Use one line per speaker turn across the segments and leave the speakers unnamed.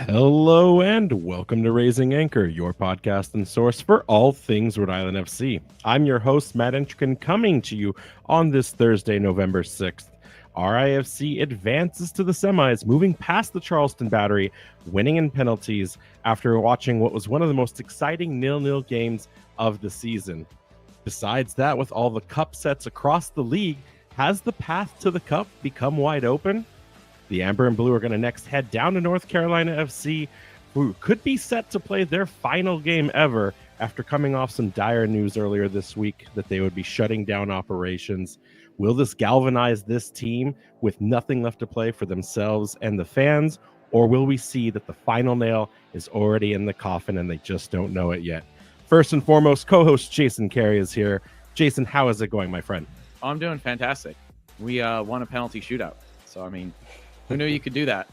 Hello and welcome to Raising Anchor, your podcast and source for all things Rhode Island FC. I'm your host, Matt Entrican, coming to you on this Thursday, November 6th. RIFC advances to the semis, moving past the Charleston Battery, winning in penalties after watching what was one of the most exciting 0-0 games of the season. Besides that, with all the cup sets across the league, has the path to the cup become wide open? The Amber and Blue are going to next head down to North Carolina FC, who could be set to play their final game ever after coming off some dire news earlier this week that they would be shutting down operations. Will this galvanize this team with nothing left to play for themselves and the fans, or will we see that the final nail is already in the coffin and they just don't know it yet? First and foremost, co-host Jason Carey is here. Jason, how is it going, my friend?
Oh, I'm doing fantastic. We won a penalty shootout. So, I mean, who knew you could do that?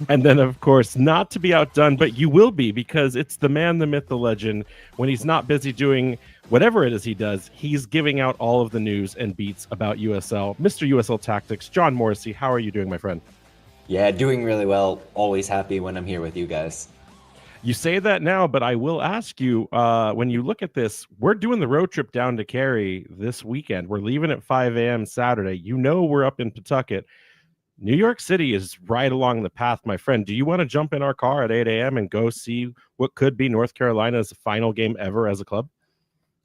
And then, of course, not to be outdone, but you will be, because it's the man, the myth, the legend. When he's not busy doing whatever it is he does, he's giving out all of the news and beats about USL. Mr. USLTactics, John Morrissey, how are you doing, my friend?
Yeah, doing really well. Always happy when I'm here with you guys.
You say that now, but I will ask you, when you look at this, we're doing the road trip down to Cary this weekend. We're leaving at 5 a.m. Saturday. You know we're up in Pawtucket. New York City is right along the path, my friend. Do you want to jump in our car at 8 a.m. and go see what could be North Carolina's final game ever as a club?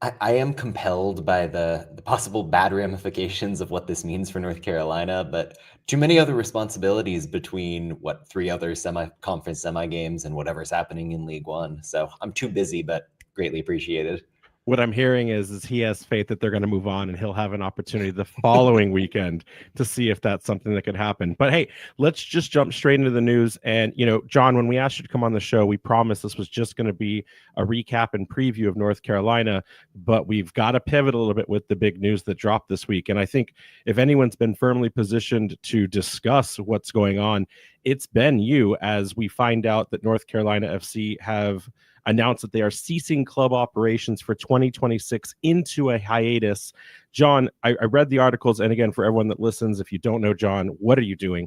I am compelled by the possible bad ramifications of what this means for North Carolina, but too many other responsibilities between, three other conference semi games and whatever's happening in League One. So I'm too busy, but greatly appreciated.
What I'm hearing is he has faith that they're going to move on and he'll have an opportunity the following weekend to see if that's something that could happen. But hey, let's just jump straight into the news. And, John, when we asked you to come on the show, we promised this was just going to be a recap and preview of North Carolina, but we've got to pivot a little bit with the big news that dropped this week. And I think if anyone's been firmly positioned to discuss what's going on, it's been you, as we find out that North Carolina FC have announced that they are ceasing club operations for 2026 into a hiatus. John, I read the articles, and again, for everyone that listens, if you don't know John, what are you doing?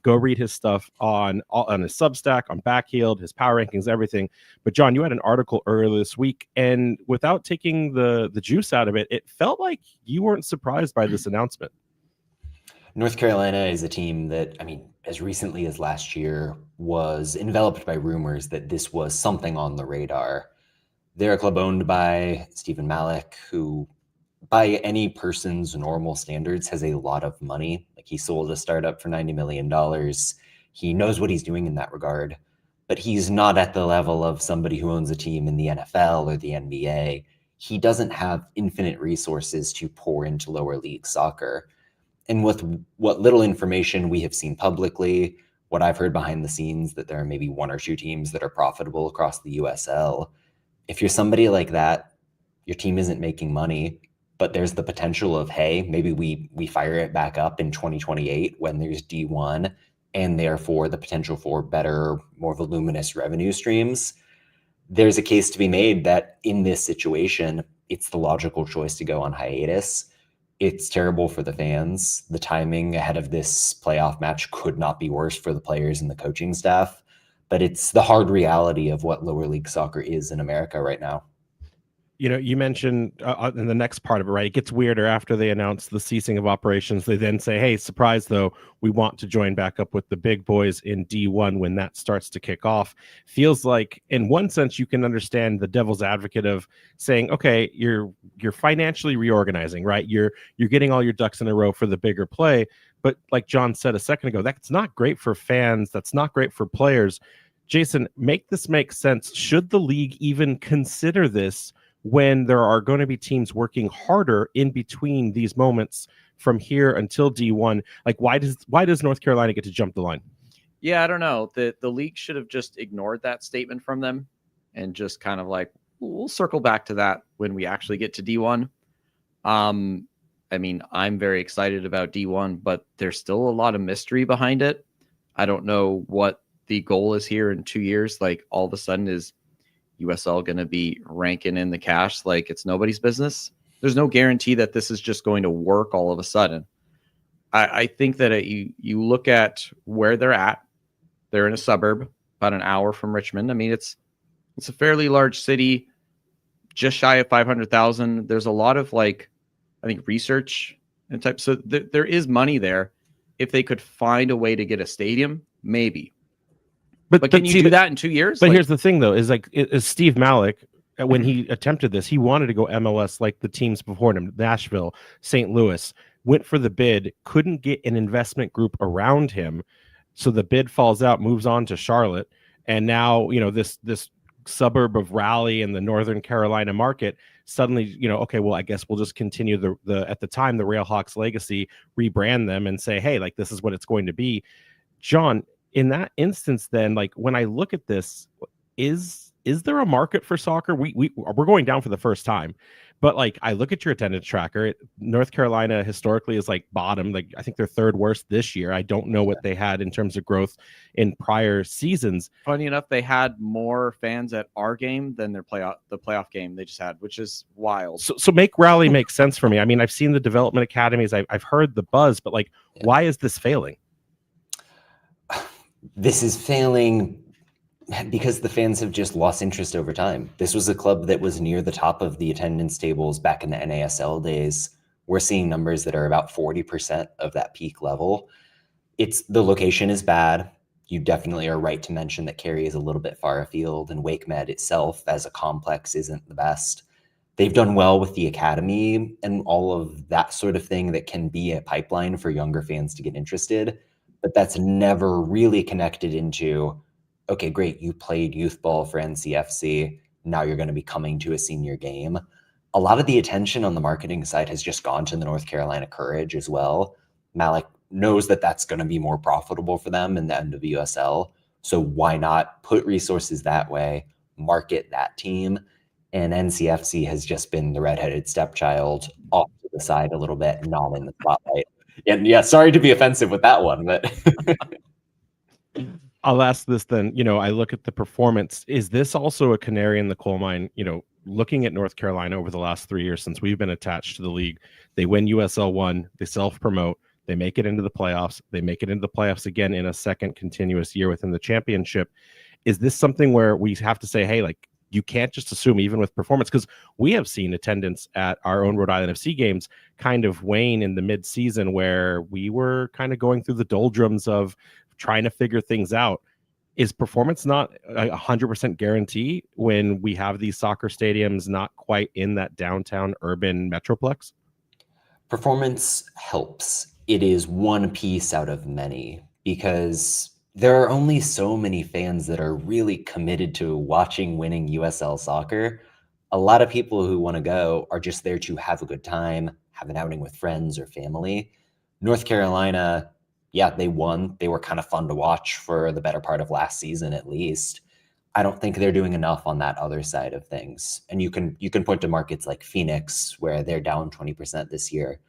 Go read his stuff on his Substack, on Backheeled, his power rankings, everything. But John, you had an article earlier this week, and without taking the juice out of it, it felt like you weren't surprised by this announcement.
North Carolina is a team that, as recently as last year, was enveloped by rumors that this was something on the radar. They're a club owned by Stephen Malik, who, by any person's normal standards, has a lot of money. Like, he sold a startup for $90 million. He knows what he's doing in that regard, but he's not at the level of somebody who owns a team in the NFL or the NBA. He doesn't have infinite resources to pour into lower league soccer. And with what little information we have seen publicly, what I've heard behind the scenes, that there are maybe one or two teams that are profitable across the USL. If you're somebody like that, your team isn't making money, but there's the potential of, hey, maybe we fire it back up in 2028 when there's D1, and therefore the potential for better, more voluminous revenue streams. There's a case to be made that in this situation, it's the logical choice to go on hiatus. It's terrible for the fans. The timing ahead of this playoff match could not be worse for the players and the coaching staff, but it's the hard reality of what lower league soccer is in America right now.
You mentioned in the next part of it, right? It gets weirder after they announce the ceasing of operations. They then say, hey, surprise, though, we want to join back up with the big boys in D1 when that starts to kick off. Feels like, in one sense, you can understand the devil's advocate of saying, okay, you're financially reorganizing, right? You're getting all your ducks in a row for the bigger play. But like John said a second ago, that's not great for fans. That's not great for players. Jason, make this make sense. Should the league even consider this when there are going to be teams working harder in between these moments from here until D1? Like, why does North Carolina get to jump the line?
Yeah, I don't know. The league should have just ignored that statement from them and just kind of like, we'll circle back to that when we actually get to D1. I'm very excited about D1, but there's still a lot of mystery behind it. I don't know what the goal is here in 2 years. Like, all of a sudden, is USL going to be ranking in the cash like it's nobody's business? There's no guarantee that this is just going to work all of a sudden. I think that you look at where they're at They're in a suburb about an hour from Richmond. I mean, it's a fairly large city, just shy of 500,000. There's a lot of I think research and type. So there is money there. If they could find a way to get a stadium, maybe. But can you do that in 2 years?
But here's the thing, though, is Steve Malik, when he attempted this, he wanted to go MLS like the teams before him, Nashville, St. Louis, went for the bid, couldn't get an investment group around him. So the bid falls out, moves on to Charlotte. And now, this suburb of Raleigh in the Northern Carolina market, suddenly, okay, well, I guess we'll just continue the at the time, the Railhawks legacy, rebrand them and say, hey, this is what it's going to be. John, in that instance, then, when I look at this, is there a market for soccer? We're going down for the first time, but I look at your attendance tracker. North Carolina historically is bottom. I think they're third worst this year. I don't know what they had in terms of growth in prior seasons.
Funny enough, they had more fans at our game than the playoff game they just had, which is wild.
So make Raleigh make sense for me. I mean, I've seen the development academies. I've heard the buzz, but why is this failing?
This is failing because the fans have just lost interest over time. This was a club that was near the top of the attendance tables back in the NASL days. We're seeing numbers that are about 40% of that peak level. The location is bad. You definitely are right to mention that Cary is a little bit far afield, and WakeMed itself as a complex isn't the best. They've done well with the academy and all of that sort of thing that can be a pipeline for younger fans to get interested, but that's never really connected into, okay, great, you played youth ball for NCFC, now you're going to be coming to a senior game. A lot of the attention on the marketing side has just gone to the North Carolina Courage as well. Malik knows that that's going to be more profitable for them in the end of USL, so why not put resources that way, market that team? And NCFC has just been the redheaded stepchild, off to the side a little bit, not in the spotlight. And yeah, sorry to be offensive with that one, but
I'll ask this then. I look at the performance. Is this also a canary in the coal mine? Looking at North Carolina over the last 3 years since we've been attached to the league, they win USL 1, they self-promote, they make it into the playoffs, they make it into the playoffs again in a second continuous year within the championship. Is this something where we have to say, hey, you can't just assume even with performance, because we have seen attendance at our own Rhode Island FC games kind of wane in the mid-season where we were kind of going through the doldrums of trying to figure things out. Is performance not a 100% guarantee when we have these soccer stadiums not quite in that downtown urban metroplex?
Performance helps. It is one piece out of many, because there are only so many fans that are really committed to watching winning USL soccer. A lot of people who want to go are just there to have a good time, have an outing with friends or family. North Carolina, yeah, they won. They were kind of fun to watch for the better part of last season, at least. I don't think they're doing enough on that other side of things. And you can point to markets like Phoenix, where they're down 20% this year.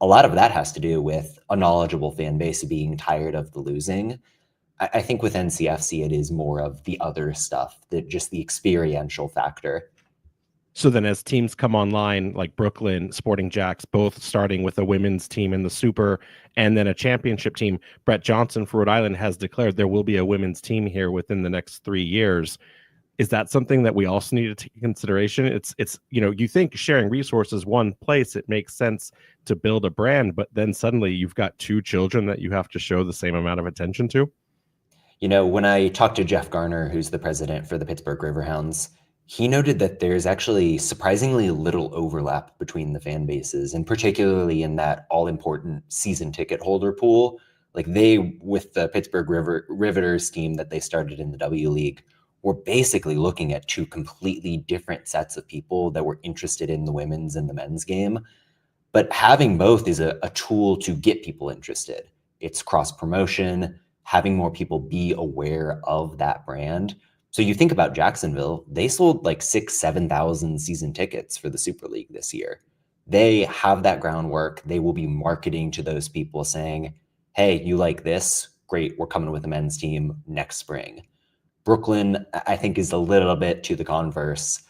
A lot of that has to do with a knowledgeable fan base being tired of the losing. I think with NCFC, it is more of the other stuff, just the experiential factor.
So then as teams come online, like Brooklyn, Sporting Jacks, both starting with a women's team in the Super and then a championship team, Brett Johnson for Rhode Island has declared there will be a women's team here within the next 3 years. Is that something that we also need to take into consideration? It's you think sharing resources one place, it makes sense to build a brand, but then suddenly you've got 2 children that you have to show the same amount of attention to.
When I talked to Jeff Garner, who's the president for the Pittsburgh Riverhounds, he noted that there's actually surprisingly little overlap between the fan bases, and particularly in that all-important season ticket holder pool. They, with the Pittsburgh Riveters team that they started in the W League, were basically looking at 2 completely different sets of people that were interested in the women's and the men's game. But having both is a tool to get people interested. It's cross-promotion, having more people be aware of that brand. So you think about Jacksonville, they sold 6,000-7,000 season tickets for the Super League this year. They have that groundwork. They will be marketing to those people saying, hey, you like this? Great, we're coming with a men's team next spring. Brooklyn, I think, is a little bit to the converse.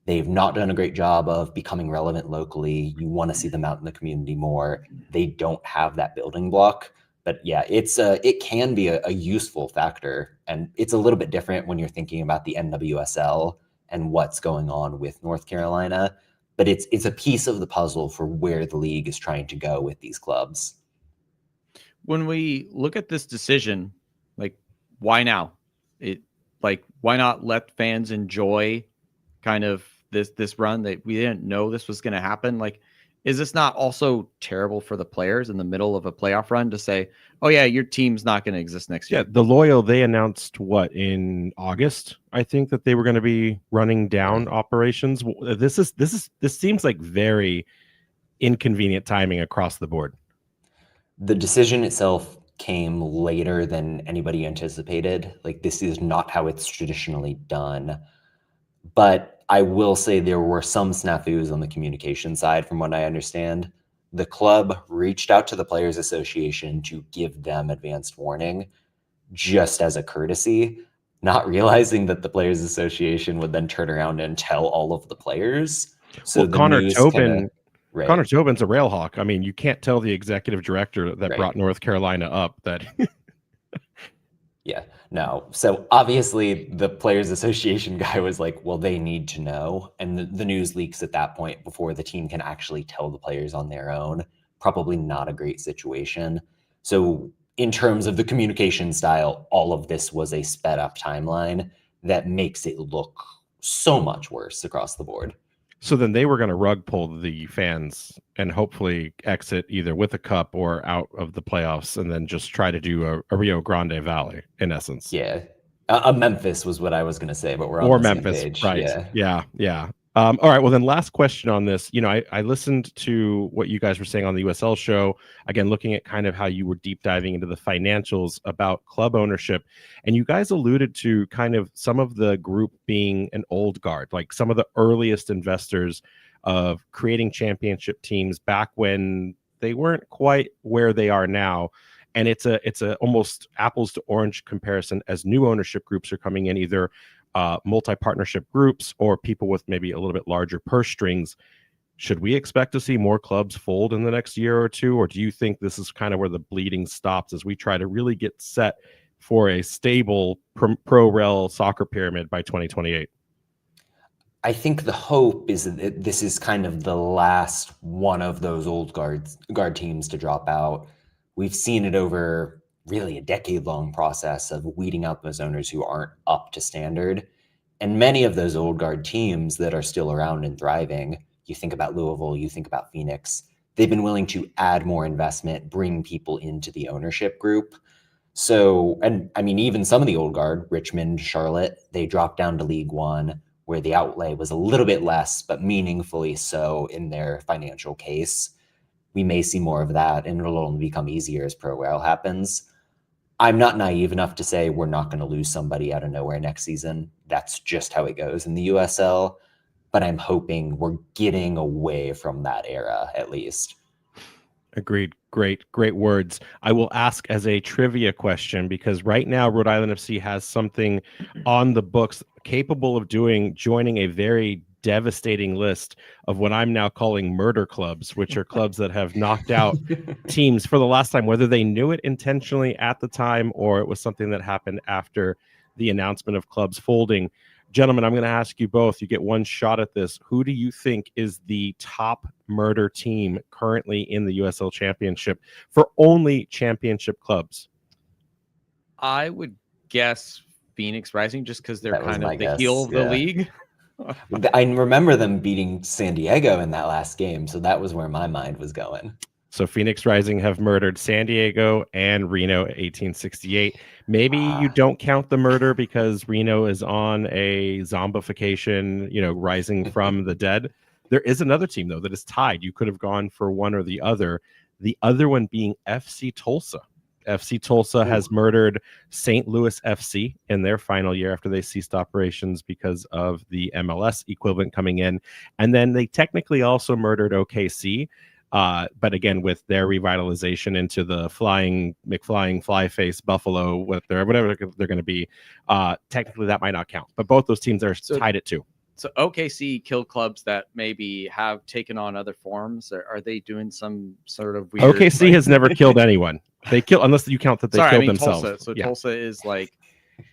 They've not done a great job of becoming relevant locally. You want to see them out in the community more. They don't have that building block. But yeah, it can be a useful factor, and it's a little bit different when you're thinking about the NWSL and what's going on with North Carolina. But it's a piece of the puzzle for where the league is trying to go with these clubs.
When we look at this decision, like, why now? Why not let fans enjoy kind of this run that we didn't know this was going to happen? Like, is this not also terrible for the players in the middle of a playoff run to say, oh yeah, your team's not going to exist next year?
Yeah, the Loyal, they announced in August, I think, that they were going to be running down operations. This seems like very inconvenient timing across the board.
The decision itself came later than anybody anticipated. Like, this is not how it's traditionally done. But I will say there were some snafus on the communication side, from what I understand. The club reached out to the Players Association to give them advanced warning, just as a courtesy, not realizing that the Players Association would then turn around and tell all of the players. So
well, Connor Tobin's a railhawk. I mean, you can't tell the executive director that brought North Carolina up that.
Yeah, no. So obviously the Players Association guy was like, well, they need to know. And the news leaks at that point before the team can actually tell the players on their own. Probably not a great situation. So in terms of the communication style, all of this was a sped up timeline that makes it look so much worse across the board.
So then they were going to rug pull the fans and hopefully exit either with a cup or out of the playoffs, and then just try to do a Rio Grande Valley, in essence.
Yeah. A Memphis was what I was going to say, but we're on the
Memphis,
same page.
Right. Yeah. All right. Well, then last question on this. I listened to what you guys were saying on the USL show, again, looking at kind of how you were deep diving into the financials about club ownership. And you guys alluded to kind of some of the group being an old guard, like some of the earliest investors of creating championship teams back when they weren't quite where they are now. And it's a almost apples to orange comparison as new ownership groups are coming in, either multi-partnership groups or people with maybe a little bit larger purse strings. Should we expect to see more clubs fold in the next year or two? Or do you think this is kind of where the bleeding stops as we try to really get set for a stable pro-rel soccer pyramid by 2028?
I think the hope is that this is kind of the last one of those old guard teams to drop out. We've seen it over really a decade-long process of weeding out those owners who aren't up to standard. And many of those old guard teams that are still around and thriving, you think about Louisville, you think about Phoenix, they've been willing to add more investment, bring people into the ownership group. So, and I mean, even some of the old guard, Richmond, Charlotte, they dropped down to League One, where the outlay was a little bit less, but meaningfully so in their financial case. We may see more of that, and it'll only become easier as pro-rel happens. I'm not naive enough to say we're not going to lose somebody out of nowhere next season. That's just how it goes in the USL. But I'm hoping we're getting away from that era, at least.
Agreed. Great words. I will ask as a trivia question, because right now Rhode Island FC has something on the books capable of joining a very devastating list of what I'm now calling murder clubs, which are clubs that have knocked out teams for the last time, whether they knew it intentionally at the time or it was something that happened after the announcement of clubs folding. Gentlemen, I'm going to ask you both. You get one shot at this. Who do you think is the top murder team currently in the USL Championship for only championship clubs?
I would guess Phoenix Rising, just because they're kind of the heel of
the
league.
I remember them beating San Diego in that last game, so that was where my mind was going.
So Phoenix Rising have murdered San Diego and Reno 1868. Maybe you don't count the murder because Reno is on a zombification, rising from the dead. There is another team, though, that is tied. You could have gone for one or the other one being FC Tulsa. FC Tulsa has murdered St. Louis FC in their final year after they ceased operations because of the MLS equivalent coming in. And then they technically also murdered OKC. But again, with their revitalization into the McFlying fly face Buffalo, whatever they're going to be, technically that might not count. But both those teams are tied at 2.
So OKC kill clubs that maybe have taken on other forms. Are they doing some sort of weird?
OKC has never killed anyone. They kill unless you count that they killed themselves.
Tulsa. So
yeah.
Tulsa is like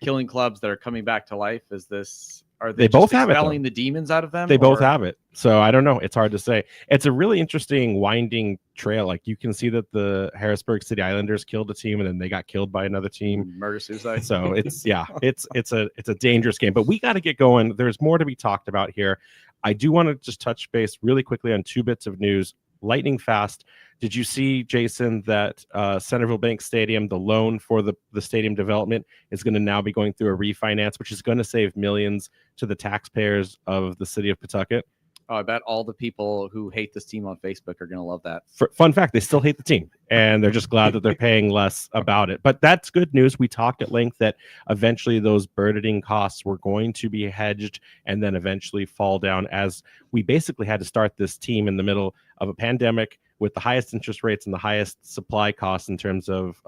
killing clubs that are coming back to life. Is this? Are
They
they
both
just
have it,
expelling
though.
the demons out of them?
They both have it. So I don't know. It's hard to say. It's a really interesting winding trail. Like you can see that the Harrisburg City Islanders killed a team and then they got killed by another team.
Murder suicide.
So it's it's a dangerous game. But we got to get going. There's more to be talked about here. I do want to just touch base really quickly on 2 bits of news. Lightning fast. Did you see, Jason, that Centerville Bank Stadium, the loan for the stadium development, is going to now be going through a refinance, which is going to save millions to the taxpayers of the city of Pawtucket?
Oh, I bet all the people who hate this team on Facebook are going to love that.
Fun fact, they still hate the team, and they're just glad that they're paying less about it. But that's good news. We talked at length that eventually those burdening costs were going to be hedged and then eventually fall down, as we basically had to start this team in the middle of a pandemic with the highest interest rates and the highest supply costs in terms of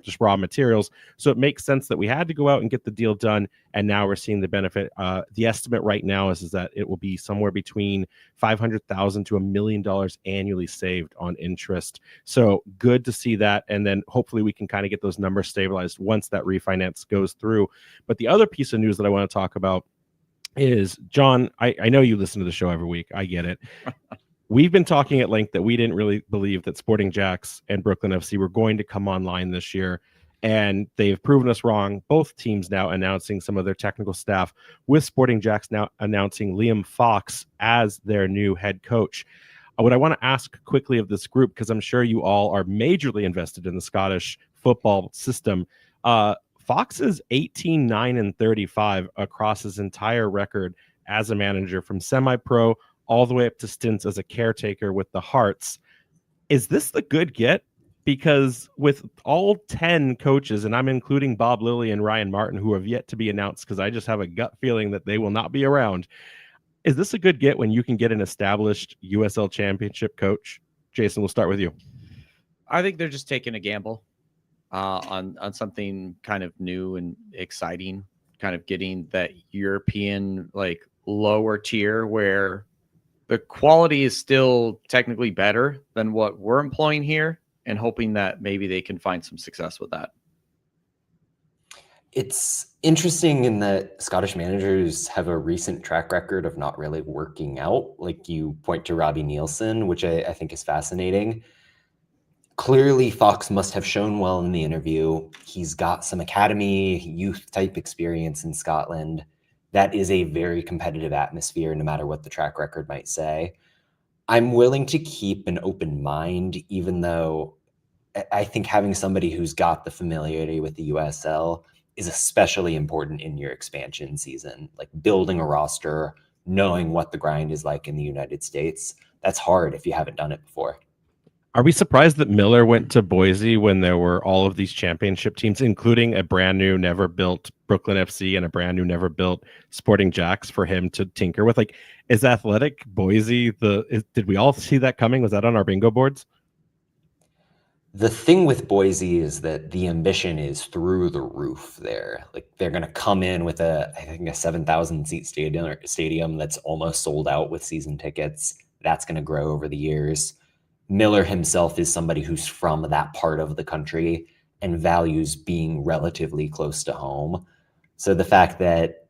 just raw materials. So it makes sense that we had to go out and get the deal done, and now we're seeing the benefit. The estimate right now is that it will be somewhere between $500,000 to $1 million annually saved on interest. So good to see that, and then hopefully we can kind of get those numbers stabilized once that refinance goes through. But the other piece of news that I want to talk about is, John, I know you listen to the show every week. I get it. We've been talking at length that we didn't really believe that Sporting Jacks and Brooklyn FC were going to come online this year, and they've proven us wrong. Both teams now announcing some of their technical staff, with Sporting Jacks now announcing Liam Fox as their new head coach. What I want to ask quickly of this group, because I'm sure you all are majorly invested in the Scottish football system, Fox is 18, 9, and 35 across his entire record as a manager, from semi-pro all the way up to stints as a caretaker with the Hearts. Is this the good get? Because with all 10 coaches, and I'm including Bob Lilly and Ryan Martin, who have yet to be announced because I just have a gut feeling that they will not be around, is this a good get when you can get an established USL championship coach? Jason, we'll start with you.
I think they're just taking a gamble on something kind of new and exciting, kind of getting that European, like, lower tier where the quality is still technically better than what we're employing here, and hoping that maybe they can find some success with that.
It's interesting in that Scottish managers have a recent track record of not really working out. Like, you point to Robbie Nielsen, which I think is fascinating. Clearly, Fox must have shown well in the interview. He's got some academy youth type experience in Scotland. That is a very competitive atmosphere, no matter what the track record might say. I'm willing to keep an open mind, even though I think having somebody who's got the familiarity with the USL is especially important in your expansion season. Like, building a roster, knowing what the grind is like in the United States, that's hard if you haven't done it before.
Are we surprised that Miller went to Boise when there were all of these championship teams, including a brand new, never built Brooklyn FC and a brand new, never built Sporting Jacks, for him to tinker with? Like, is Athletic Boise did we all see that coming? Was that on our bingo boards?
The thing with Boise is that the ambition is through the roof there. Like, they're going to come in with I think a 7,000 seat stadium that's almost sold out with season tickets. That's going to grow over the years. Miller himself is somebody who's from that part of the country and values being relatively close to home. So the fact that,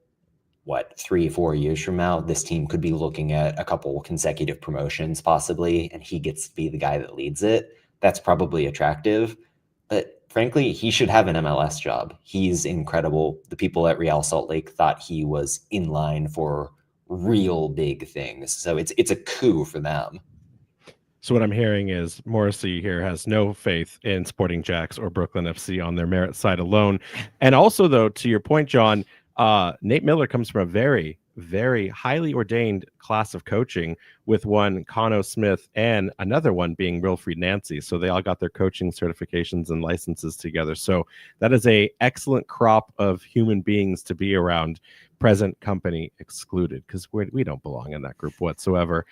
3-4 years from now, this team could be looking at a couple consecutive promotions possibly, and he gets to be the guy that leads it, that's probably attractive. But frankly, he should have an MLS job. He's incredible. The people at Real Salt Lake thought he was in line for real big things. So it's a coup for them.
So what I'm hearing is Morrissey here has no faith in Sporting Jacks or Brooklyn FC on their merit side alone. And also, though, to your point, John, Nate Miller comes from a very, very highly ordained class of coaching, with one Cano Smith and another one being Wilfried Nancy. So they all got their coaching certifications and licenses together. So that is a excellent crop of human beings to be around, present company excluded, because we don't belong in that group whatsoever.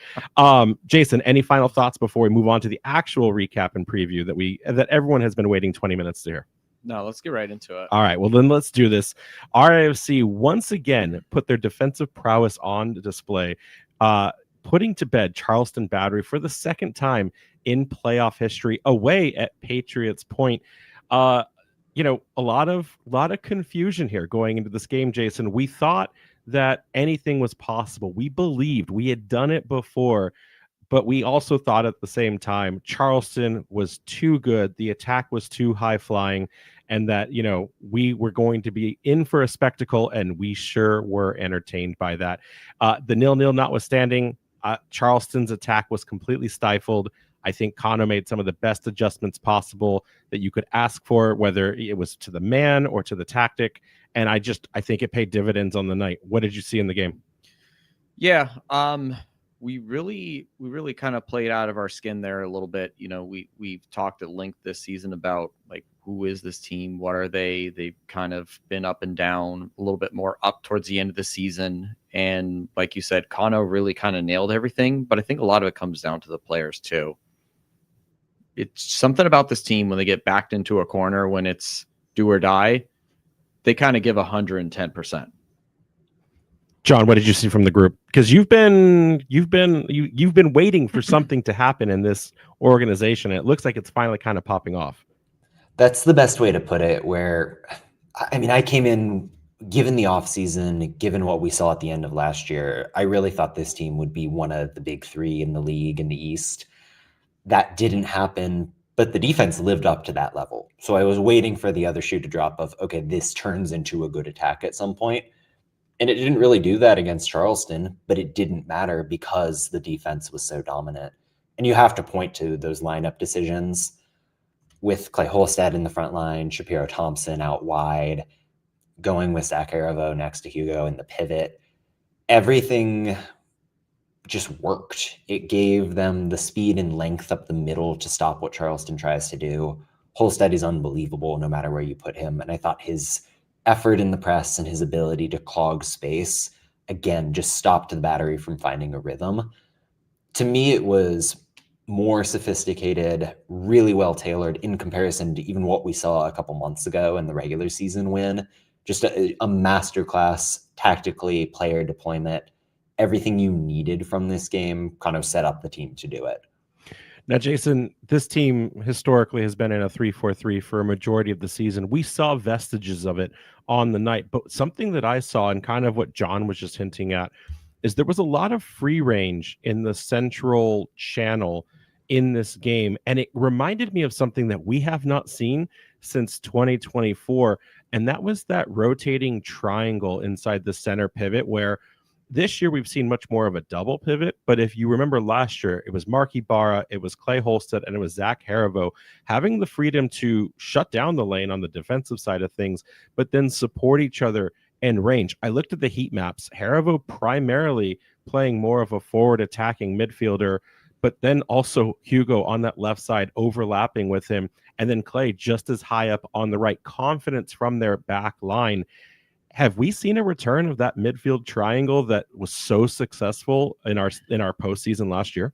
Jason, any final thoughts before we move on to the actual recap and preview that everyone has been waiting 20 minutes to hear?
No, let's get right into it.
All right, well then let's do this. RIFC once again put their defensive prowess on display, putting to bed Charleston Battery for the second time in playoff history away at Patriots Point. A lot of confusion here going into this game, Jason. We thought that anything was possible. We believed we had done it before, but we also thought at the same time Charleston was too good, the attack was too high flying, and that we were going to be in for a spectacle, and we sure were entertained by that. The 0-0 notwithstanding, Charleston's attack was completely stifled. I think Kano made some of the best adjustments possible that you could ask for, whether it was to the man or to the tactic, and I think it paid dividends on the night. What did you see in the game?
Yeah, we really kind of played out of our skin there a little bit. We've talked at length this season about like, who is this team? What are they? They've kind of been up and down, a little bit more up towards the end of the season. And like you said, Kano really kind of nailed everything, but I think a lot of it comes down to the players too. It's something about this team when they get backed into a corner, when it's do or die, they kind of give 110%.
John, what did you see from the group? Because you've been waiting for something to happen in this organization, and it looks like it's finally kind of popping off.
That's the best way to put it. Where, I mean, I came in, given the offseason, given what we saw at the end of last year, I really thought this team would be one of the big three in the league in the East. That didn't happen, but the defense lived up to that level. So I was waiting for the other shoe to drop of, okay, this turns into a good attack at some point. And it didn't really do that against Charleston, but it didn't matter because the defense was so dominant. And you have to point to those lineup decisions with Clay Holstad in the front line, Shapiro Thompson out wide, going with Zach Harivo next to Hugo in the pivot. Everything just worked. It gave them the speed and length up the middle to stop what Charleston tries to do. Holstad is unbelievable no matter where you put him. And I thought his effort in the press and his ability to clog space, again, just stopped the Battery from finding a rhythm. To me, it was more sophisticated, really well tailored in comparison to even what we saw a couple months ago in the regular season win. Just a masterclass tactically, player deployment. Everything you needed from this game kind of set up the team to do it.
Now, Jason, this team historically has been in a 3-4-3 for a majority of the season. We saw vestiges of it on the night, but something that I saw, and kind of what John was just hinting at, is there was a lot of free range in the central channel in this game, and it reminded me of something that we have not seen since 2024, and that was that rotating triangle inside the center pivot, where this year we've seen much more of a double pivot, but if you remember last year, it was Mark Ibarra, it was Clay Holstad, and it was Zach Harivo having the freedom to shut down the lane on the defensive side of things, but then support each other in range. I looked at the heat maps. Harivo primarily playing more of a forward attacking midfielder, but then also Hugo on that left side overlapping with him, and then Clay just as high up on the right. Confidence from their back line. Have we seen a return of that midfield triangle that was so successful in our postseason last year?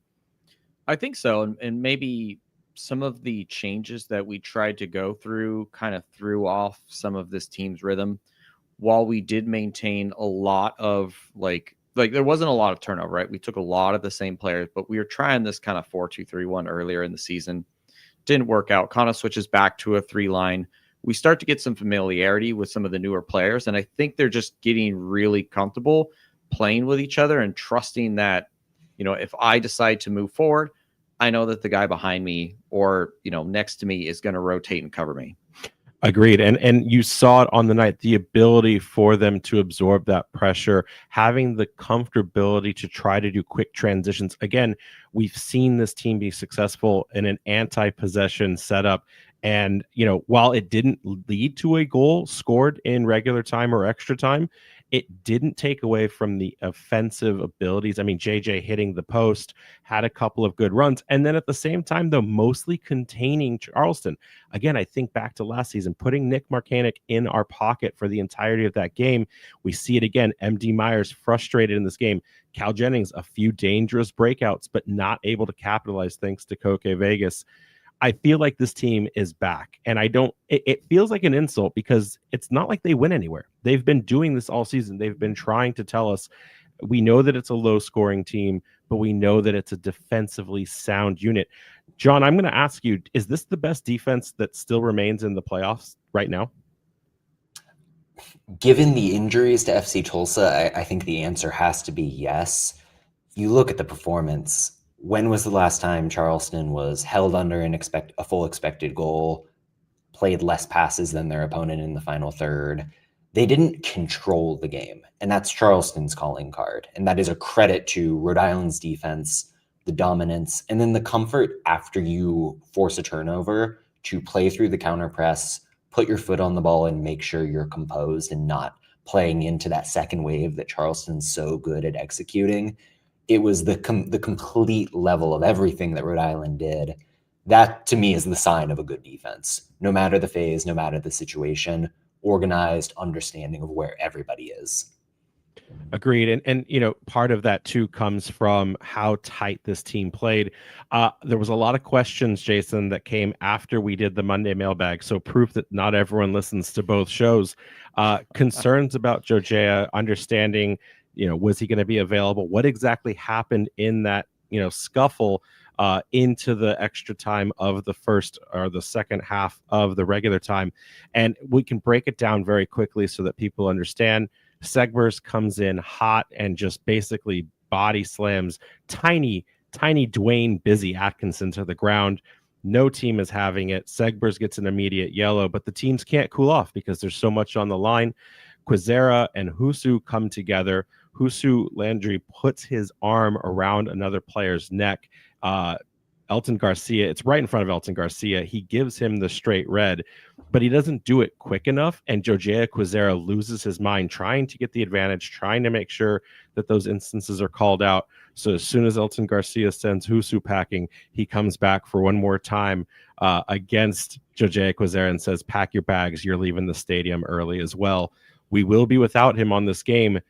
I think so, and maybe some of the changes that we tried to go through kind of threw off some of this team's rhythm. While we did maintain a lot of like there wasn't a lot of turnover, right? We took a lot of the same players, but we were trying this kind of 4-2-3-1 earlier in the season. Didn't work out. Kind of switches back to a 3-line. We start to get some familiarity with some of the newer players, and I think they're just getting really comfortable playing with each other and trusting that, if I decide to move forward, I know that the guy behind me or, next to me is going to rotate and cover me.
Agreed. And you saw it on the night, the ability for them to absorb that pressure, having the comfortability to try to do quick transitions. Again, we've seen this team be successful in an anti-possession setup. And, while it didn't lead to a goal scored in regular time or extra time, it didn't take away from the offensive abilities. I mean, JJ hitting the post, had a couple of good runs. And then at the same time, though, mostly containing Charleston. Again, I think back to last season, putting Nick Marcanic in our pocket for the entirety of that game. We see it again. MD Myers frustrated in this game. Cal Jennings, a few dangerous breakouts, but not able to capitalize thanks to Koke Vegas. I feel like this team is back, and it feels like an insult because it's not like they went anywhere. They've been doing this all season. They've been trying to tell us, we know that it's a low scoring team, but we know that it's a defensively sound unit. John, I'm going to ask you, is this the best defense that still remains in the playoffs right now?
Given the injuries to FC Tulsa, I think the answer has to be yes. You look at the performance. When was the last time Charleston was held under a full expected goal, played less passes than their opponent in the final third? They didn't control the game, and that's Charleston's calling card. And that is a credit to Rhode Island's defense, the dominance, and then the comfort after you force a turnover to play through the counter press, put your foot on the ball, and make sure you're composed and not playing into that second wave that Charleston's so good at executing. It was the complete level of everything that Rhode Island did. That, to me, is the sign of a good defense. No matter the phase, no matter the situation, organized understanding of where everybody is.
Agreed. And you know, part of that too comes from how tight this team played. There was a lot of questions, Jason, that came after we did the Monday mailbag. So proof that not everyone listens to both shows. Concerns about Jojea, understanding, you know, was he going to be available? What exactly happened in that, you know, scuffle into the extra time of the first or the second half of the regular time? And we can break it down very quickly so that people understand. Segbers comes in hot and just basically body slams tiny Dwayne Busy Atkinson to the ground. No team is having it. Segbers gets an immediate yellow, but the teams can't cool off because there's so much on the line. Quizera and Husu come together. Husu Landry puts his arm around another player's neck. Elton Garcia, it's right in front of Elton Garcia. He gives him the straight red, but he doesn't do it quick enough. And Jojea Quizera loses his mind trying to get the advantage, trying to make sure that those instances are called out. So as soon as Elton Garcia sends Husu packing, he comes back for one more time against Jojea Quizera and says, pack your bags, you're leaving the stadium early as well. We will be without him on this game.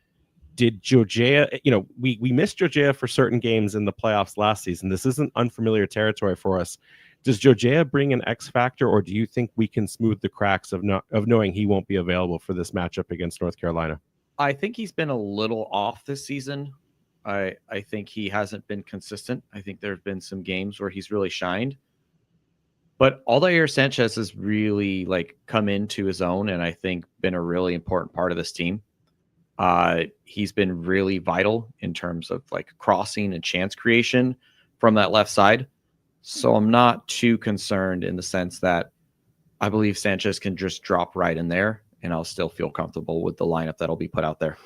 Did Jojea, you know, we missed Jojea for certain games in the playoffs last season. This isn't unfamiliar territory for us. Does Jojea bring an X factor, or do you think we can smooth the cracks of knowing he won't be available for this matchup against North Carolina?
I think he's been a little off this season. I think he hasn't been consistent. I think there have been some games where he's really shined. But Aldair Sanchez has really like come into his own, and I think been a really important part of this team. He's been really vital in terms of like crossing and chance creation from that left side. So I'm not too concerned in the sense that I believe Sanchez can just drop right in there and I'll still feel comfortable with the lineup that'll be put out there.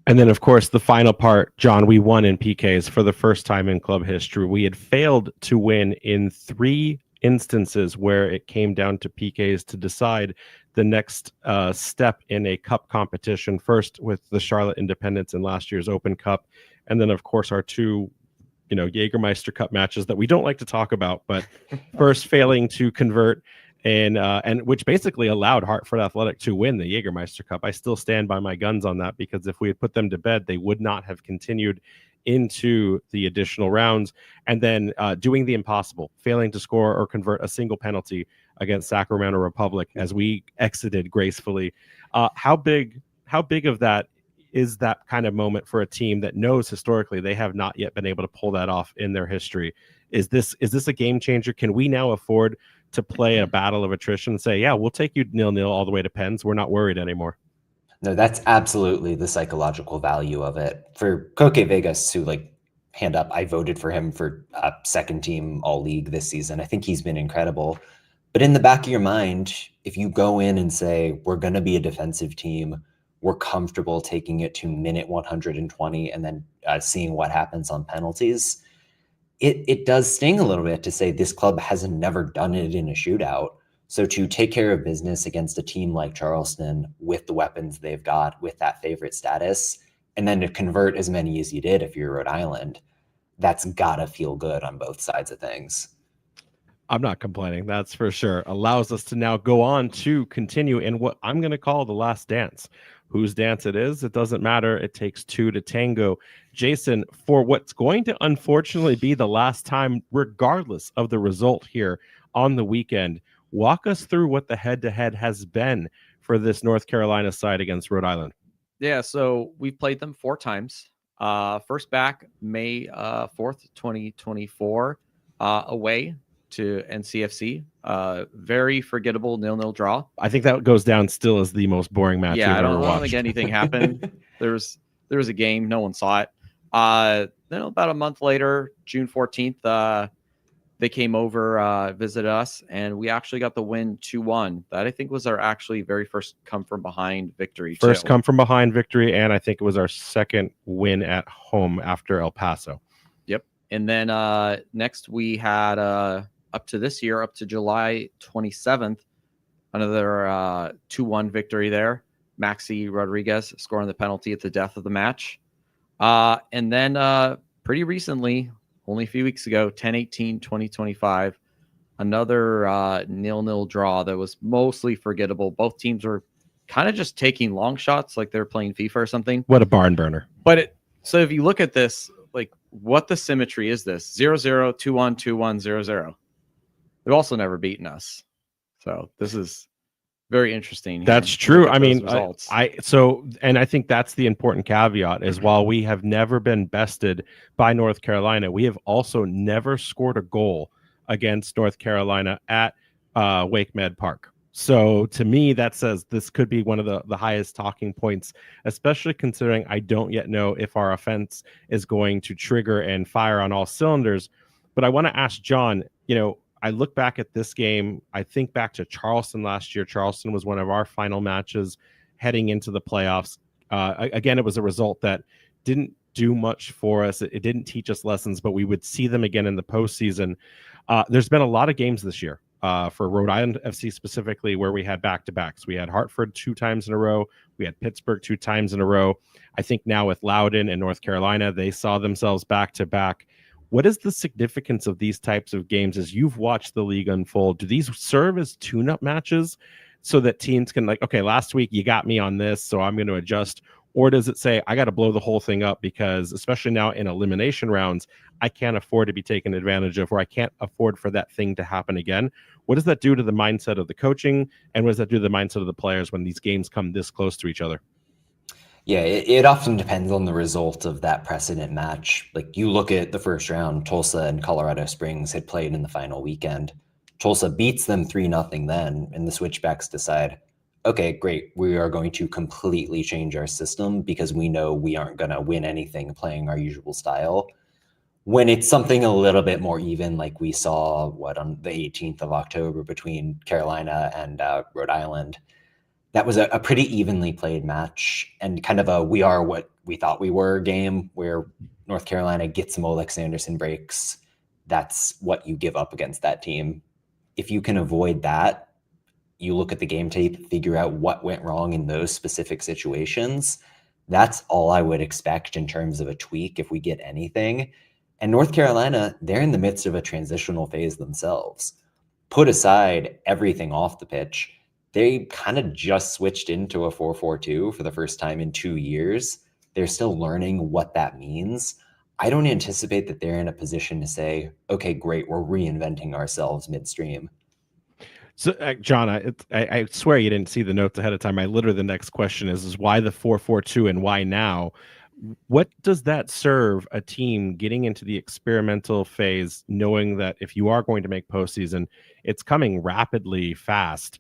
And then, of course, the final part, John, we won in PKs for the first time in club history. We had failed to win in 3 instances where it came down to PKs to decide the next step in a cup competition, first with the Charlotte Independence in last year's Open Cup, and then, of course, our 2, you know, Jägermeister Cup matches that we don't like to talk about, but first failing to convert and which basically allowed Hartford Athletic to win the Jägermeister Cup. I still stand by my guns on that, because if we had put them to bed, they would not have continued into the additional rounds. And then doing the impossible, failing to score or convert a single penalty against Sacramento Republic as we exited gracefully. How big of that is that kind of moment for a team that knows historically they have not yet been able to pull that off in their history? Is this a game changer? Can we now afford to play a battle of attrition and say, yeah, we'll take you 0-0 all the way to pens? We're not worried anymore.
No, that's absolutely the psychological value of it. For Koke Vegas, who hand up, I voted for him for second team all league this season. I think he's been incredible. But in the back of your mind, if you go in and say, we're going to be a defensive team, we're comfortable taking it to minute 120 and then seeing what happens on penalties, it does sting a little bit to say this club hasn't never done it in a shootout. So to take care of business against a team like Charleston with the weapons they've got, with that favorite status, and then to convert as many as you did if you're Rhode Island, that's got to feel good on both sides of things.
I'm not complaining, that's for sure. Allows us to now go on to continue in what I'm going to call the last dance. whose dance it is. It doesn't matter. It takes two to tango. Jason, for what's going to unfortunately be the last time, regardless of the result here on the weekend, walk us through what the head-to-head has been for this North Carolina side against Rhode Island.
Yeah, so we've played them 4 times. First back May 4th, 2024, away to NCFC. Very forgettable 0-0 draw.
I think that goes down still as the most boring match
Yeah,
we've
I
ever
don't
watched.
think anything happened. There was a game, no one saw it. Then about a month later, June 14th, they came over, visited us, and we actually got the win 2-1. That I think was our actually very first come from behind victory.
First come from behind victory, and I think it was our second win at home after El Paso.
Yep. And then next we had up to this year, up to July 27th, another 2-1 victory there. Maxi Rodriguez scoring the penalty at the death of the match. And then pretty recently, only a few weeks ago, 10/18/2025, another 0-0 draw that was mostly forgettable. Both teams were kind of just taking long shots like they're playing FIFA or something.
What a barn burner.
But so if you look at this, like, what the symmetry is this? 0-0, 2-1, 2-1, 0-0. They've also never beaten us. So this is very interesting.
That's true. I mean, and I think that's the important caveat is while we have never been bested by North Carolina, we have also never scored a goal against North Carolina at Wake Med Park. So to me, that says this could be one of the highest talking points, especially considering I don't yet know if our offense is going to trigger and fire on all cylinders. But I want to ask John, I look back at this game. I think back to Charleston last year. Charleston was one of our final matches heading into the playoffs. Again, it was a result that didn't do much for us. It didn't teach us lessons, but we would see them again in the postseason. There's been a lot of games this year for Rhode Island FC specifically where we had back-to-backs. We had Hartford 2 times in a row. We had Pittsburgh 2 times in a row. I think now with Loudoun and North Carolina, they saw themselves back-to-back. What is the significance of these types of games as you've watched the league unfold? Do these serve as tune-up matches so that teams can okay, last week you got me on this, so I'm going to adjust? Or does it say, I got to blow the whole thing up because, especially now in elimination rounds, I can't afford to be taken advantage of, or I can't afford for that thing to happen again? What does that do to the mindset of the coaching? And what does that do to the mindset of the players when these games come this close to each other?
Yeah, it often depends on the result of that precedent match. Like you look at the first round, Tulsa and Colorado Springs had played in the final weekend. Tulsa beats them 3-0 then, and the Switchbacks decide, okay, great, we are going to completely change our system because we know we aren't going to win anything playing our usual style. When it's something a little bit more even, like we saw, on the 18th of October between Carolina and Rhode Island, that was a pretty evenly played match and kind of a we are what we thought we were game where North Carolina gets some Olex Sanderson breaks. That's what you give up against that team. If you can avoid that, you look at the game tape, figure out what went wrong in those specific situations. That's all I would expect in terms of a tweak if we get anything. And North Carolina, they're in the midst of a transitional phase themselves. Put aside everything off the pitch, they kind of just switched into a 4-4-2 for the first time in 2 years. They're still learning what that means. I don't anticipate that they're in a position to say, okay, great, we're reinventing ourselves midstream.
So, John, I swear you didn't see the notes ahead of time. The next question is why the 4-4-2 and why now? What does that serve a team getting into the experimental phase, knowing that if you are going to make postseason, it's coming rapidly fast?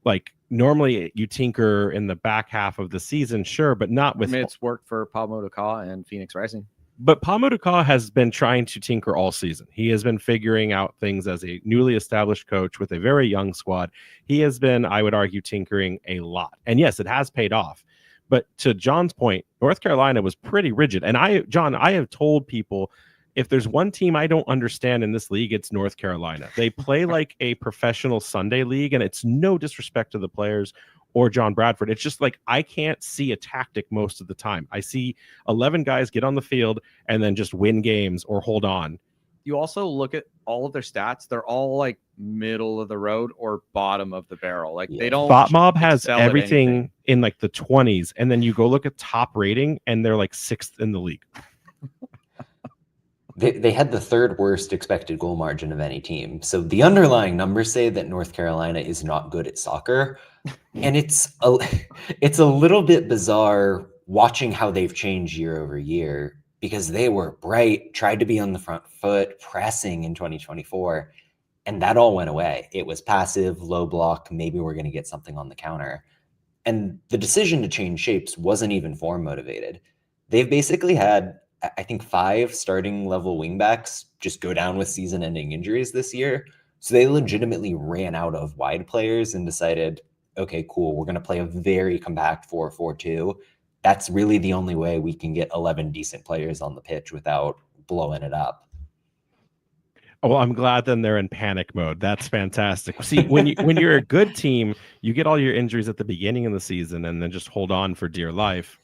Like normally you tinker in the back half of the season, sure, but not with.
It's worked for Pablo Ducal and Phoenix Rising.
But Pablo Ducal has been trying to tinker all season. He has been figuring out things as a newly established coach with a very young squad. He has been, I would argue, tinkering a lot. And yes, it has paid off. But to John's point, North Carolina was pretty rigid. And I have told people, if there's one team I don't understand in this league, it's North Carolina. They play like a professional Sunday league, and it's no disrespect to the players or John Bradford. It's just like I can't see a tactic most of the time. I see 11 guys get on the field and then just win games or hold on.
you also look at all of their stats, they're all like middle of the road or bottom of the barrel. Like they don't
Bot Mob has
excel at
everything
anything.
in like the 20s, and then you go look at top rating and they're like 6th in the league.
They had the third worst expected goal margin of any team. So the underlying numbers say that North Carolina is not good at soccer. And it's a little bit bizarre watching how they've changed year over year, because they were bright, tried to be on the front foot, pressing in 2024, and that all went away. It was passive, low block, maybe we're going to get something on the counter. And the decision to change shapes wasn't even form motivated. They've basically had, I think, 5 starting level wingbacks just go down with season-ending injuries this year. So they legitimately ran out of wide players and decided, okay, cool, we're going to play a very compact 4-4-2. That's really the only way we can get 11 decent players on the pitch without blowing it up.
Well, I'm glad then they're in panic mode. That's fantastic. See, when you're a good team, you get all your injuries at the beginning of the season and then just hold on for dear life.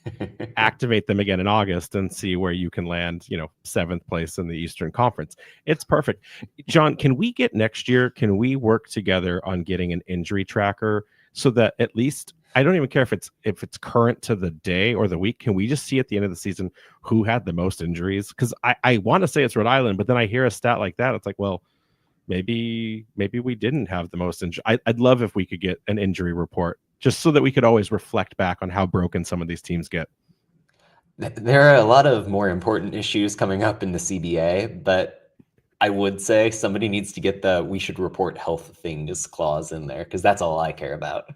Activate them again in August and see where you can land, 7th place in the Eastern Conference. It's perfect. John, can we get next year? Can we work together on getting an injury tracker so that at least, I don't even care if it's current to the day or the week. Can we just see at the end of the season who had the most injuries? Because I want to say it's Rhode Island, but then I hear a stat like that. It's like, well, maybe we didn't have the most injury. I'd love if we could get an injury report just so that we could always reflect back on how broken some of these teams get.
There are a lot of more important issues coming up in the CBA, but I would say somebody needs to get the "we should report health things" clause in there, because that's all I care about.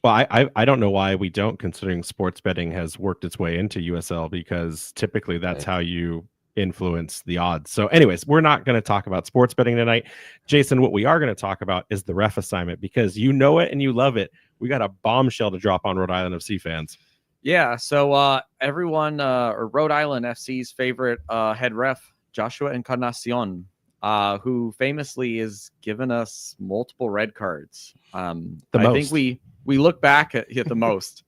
Well, I don't know why we don't, considering sports betting has worked its way into USL, because typically that's how you influence the odds. So anyways, we're not going to talk about sports betting tonight. Jason, what we are going to talk about is the ref assignment, because you know it and you love it. We got a bombshell to drop on Rhode Island FC fans.
Yeah, so everyone, or Rhode Island FC's favorite head ref, Joshua Encarnacion, who famously has given us multiple red cards. I think we look back at the most.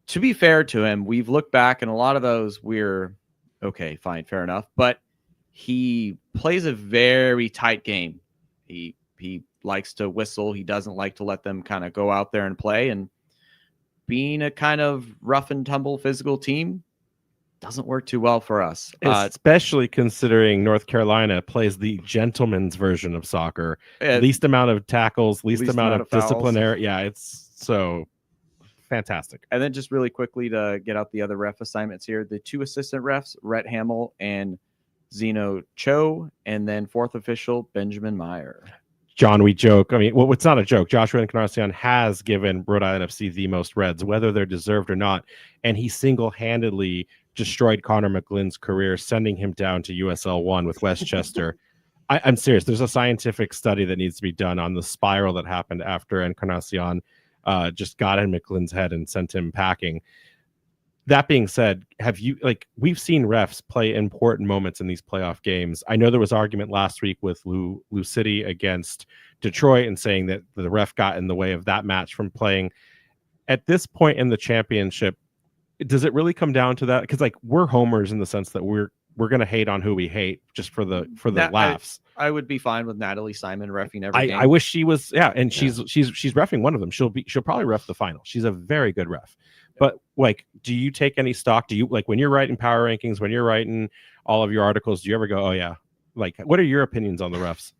To be fair to him, we've looked back, and a lot of those we're okay, fine, fair enough. But he plays a very tight game. He likes to whistle. He doesn't like to let them kind of go out there and play. And being a kind of rough and tumble physical team doesn't work too well for us.
Especially considering North Carolina plays the gentleman's version of soccer. Least amount of tackles, least amount of disciplinary. Yeah, it's so fantastic.
And then just really quickly to get out the other ref assignments here, the 2 assistant refs, Rhett Hamill and Zeno Cho, and then 4th official, Benjamin Meyer.
John, we joke. I mean, well, it's not a joke. Joshua Encarnacion has given Rhode Island FC the most reds, whether they're deserved or not. And he single-handedly destroyed Connor McGlynn's career, sending him down to USL 1 with Westchester. I'm serious. There's a scientific study that needs to be done on the spiral that happened after Encarnacion just got in McGlynn's head and sent him packing. That being said, we've seen refs play important moments in these playoff games. I know there was argument last week with Lou City against Detroit and saying that the ref got in the way of that match from playing. At this point in the championship, does it really come down to that? Because we're homers in the sense that we're going to hate on who we hate just for the laughs.
I would be fine with Natalie Simon reffing every game.
I wish she was, and she's reffing one of them. She'll probably ref the final. She's a very good ref. But do you take any stock? Do you when you're writing power rankings, when you're writing all of your articles, do you ever go, oh yeah, what are your opinions on the refs?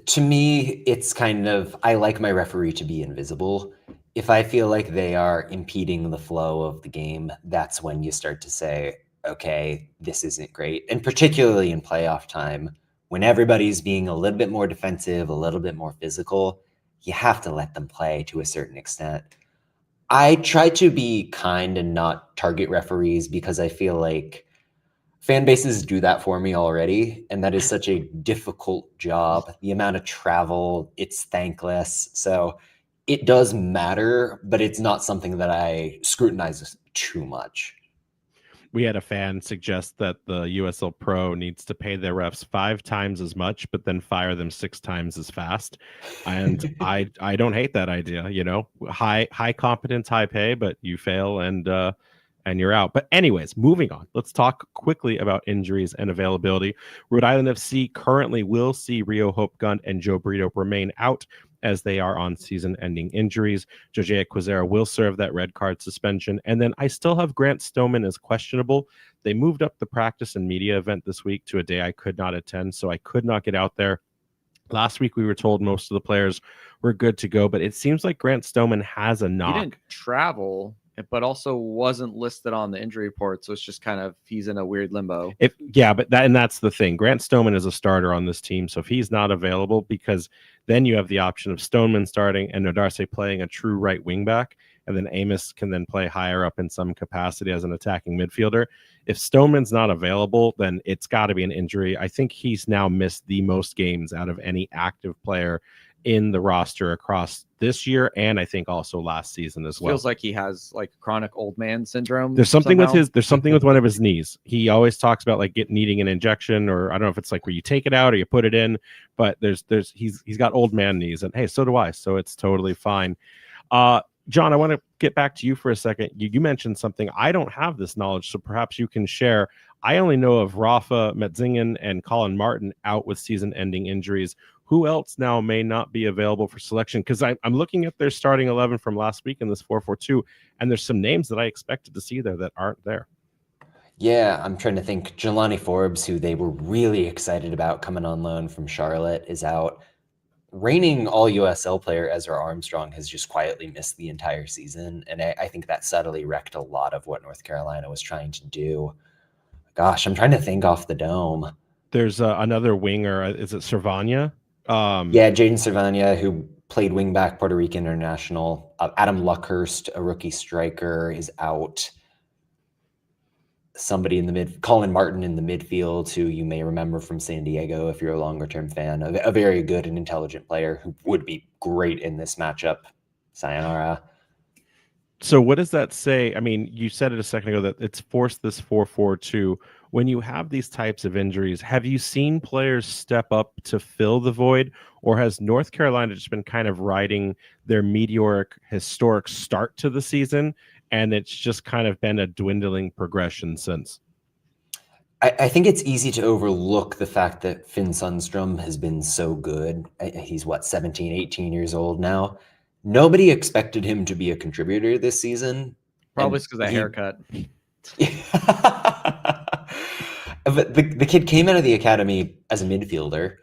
To me, it's kind of, I like my referee to be invisible. If I feel like they are impeding the flow of the game, that's when you start to say, okay, this isn't great. And particularly in playoff time, when everybody's being a little bit more defensive, a little bit more physical, you have to let them play to a certain extent. I try to be kind and not target referees, because I feel like fan bases do that for me already. And that is such a difficult job. The amount of travel, it's thankless. So it does matter, but it's not something that I scrutinize too much.
We had a fan suggest that the USL Pro needs to pay their refs 5 times as much, but then fire them 6 times as fast. And I don't hate that idea. High competence, high pay, but you fail and and you're out. But anyways, moving on. Let's talk quickly about injuries and availability. Rhode Island FC currently will see Rio Hope Gunn and Joe Brito remain out as they are on season-ending injuries. Josiah Quizera will serve that red card suspension. And then I still have Grant Stoneman as questionable. They moved up the practice and media event this week to a day I could not attend, so I could not get out there. Last week, we were told most of the players were good to go, but it seems like Grant Stoneman has a knock.
He didn't travel, but also wasn't listed on the injury report, so it's just kind of he's in a weird limbo.
But that's the thing. Grant Stoneman is a starter on this team, so if he's not available, because then you have the option of Stoneman starting and Nodarse playing a true right wing back, and then Amos can then play higher up in some capacity as an attacking midfielder. If Stoneman's not available, then it's got to be an injury. I think he's now missed the most games out of any active player in the roster across this year, and I think also last season as well.
Feels like he has like chronic old man syndrome.
There's something with one of his knees. He always talks about like needing an injection, or I don't know if it's like where you take it out or you put it in, but he's got old man knees, and hey, so do I. So it's totally fine. John, I want to get back to you for a second. You mentioned something. I don't have this knowledge, so perhaps you can share. I only know of Rafa Metzingen and Colin Martin out with season-ending injuries. Who else now may not be available for selection? Because I'm looking at their starting 11 from last week in this 4-4-2, and there's some names that I expected to see there that aren't there.
Yeah, I'm trying to think. Jelani Forbes, who they were really excited about coming on loan from Charlotte, is out. Reigning all USL player Ezra Armstrong has just quietly missed the entire season, and I think that subtly wrecked a lot of what North Carolina was trying to do. Gosh, I'm trying to think off the dome.
There's another winger. Is it Cervania?
Yeah, Jaden Cervania, who played wingback Puerto Rican international. Adam Luckhurst, a rookie striker, is out. Somebody in the Colin Martin in the midfield, who you may remember from San Diego if you're a longer-term fan, a very good and intelligent player who would be great in this matchup. Sayonara.
So what does that say? I mean, you said it a second ago that it's forced this 4-4-2. When you have these types of injuries, have you seen players step up to fill the void, or has North Carolina just been kind of riding their meteoric, historic start to the season, and it's just kind of been a dwindling progression since?
I think it's easy to overlook the fact that Finn Sundstrom has been so good. He's 17, 18 years old now. Nobody expected him to be a contributor this season.
Probably because of that haircut.
But the kid came out of the academy as a midfielder.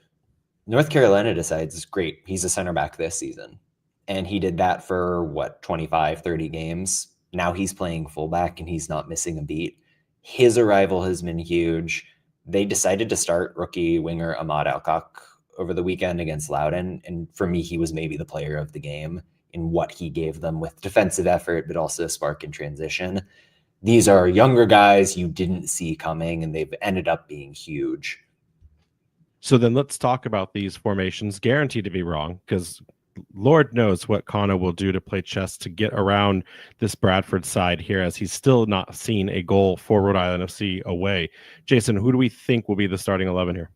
North Carolina decides, great, he's a center back this season. And he did that for 25, 30 games. Now he's playing fullback and he's not missing a beat. His arrival has been huge. They decided to start rookie winger Ahmad Alcock over the weekend against Loudoun. And for me, he was maybe the player of the game in what he gave them with defensive effort, but also spark and transition. These are younger guys you didn't see coming, and they've ended up being huge.
So then let's talk about these formations. Guaranteed to be wrong, because Lord knows what Kano will do to play chess to get around this Bradford side here, as he's still not seen a goal for Rhode Island FC away. Jason, who do we think will be the starting 11 here?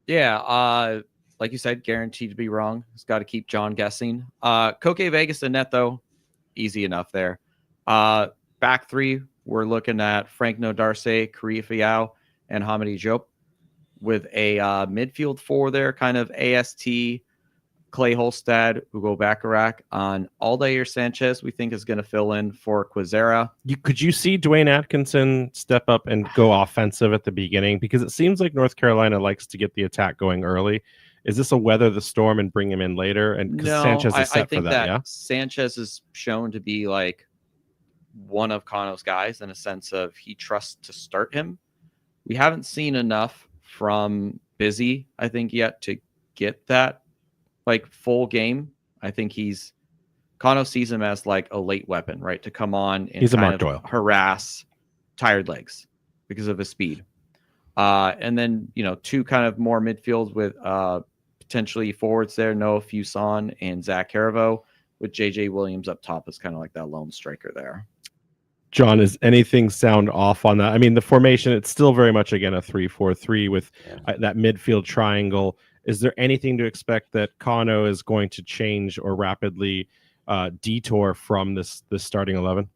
Yeah, like you said, guaranteed to be wrong. He's got to keep John guessing. Koke Vegas and Neto, easy enough there. Back three, we're looking at Frank Nodarse, Karif Yao, and Hamidi Diop, with a midfield four there, kind of AST, Clay Holstad, Hugo Bacharach, on Aldair Sanchez, we think is going to fill in for Quizera.
Could you see Dwayne Atkinson step up and go offensive at the beginning? Because it seems like North Carolina likes to get the attack going early. Is this a weather the storm and bring him in later? And
no,
Sanchez is set
I think
for that, yeah?
Sanchez is shown to be like one of Kano's guys in a sense of he trusts to start him. We haven't seen enough from Busy, I think, yet to get that like full game. I think Kano sees him as like a late weapon, right? To come on and
he's a
kind
Mark
of
Doyle.
Harass tired legs because of his speed. And then, two kind of more midfield with potentially forwards there, Noah Fuson and Zach Caravo, with JJ Williams up top as kind of like that lone striker there.
John, is anything sound off on that? I mean, the formation, it's still very much, again, a 3-4-3 with that midfield triangle. Is there anything to expect that Kano is going to change or rapidly detour from this starting 11?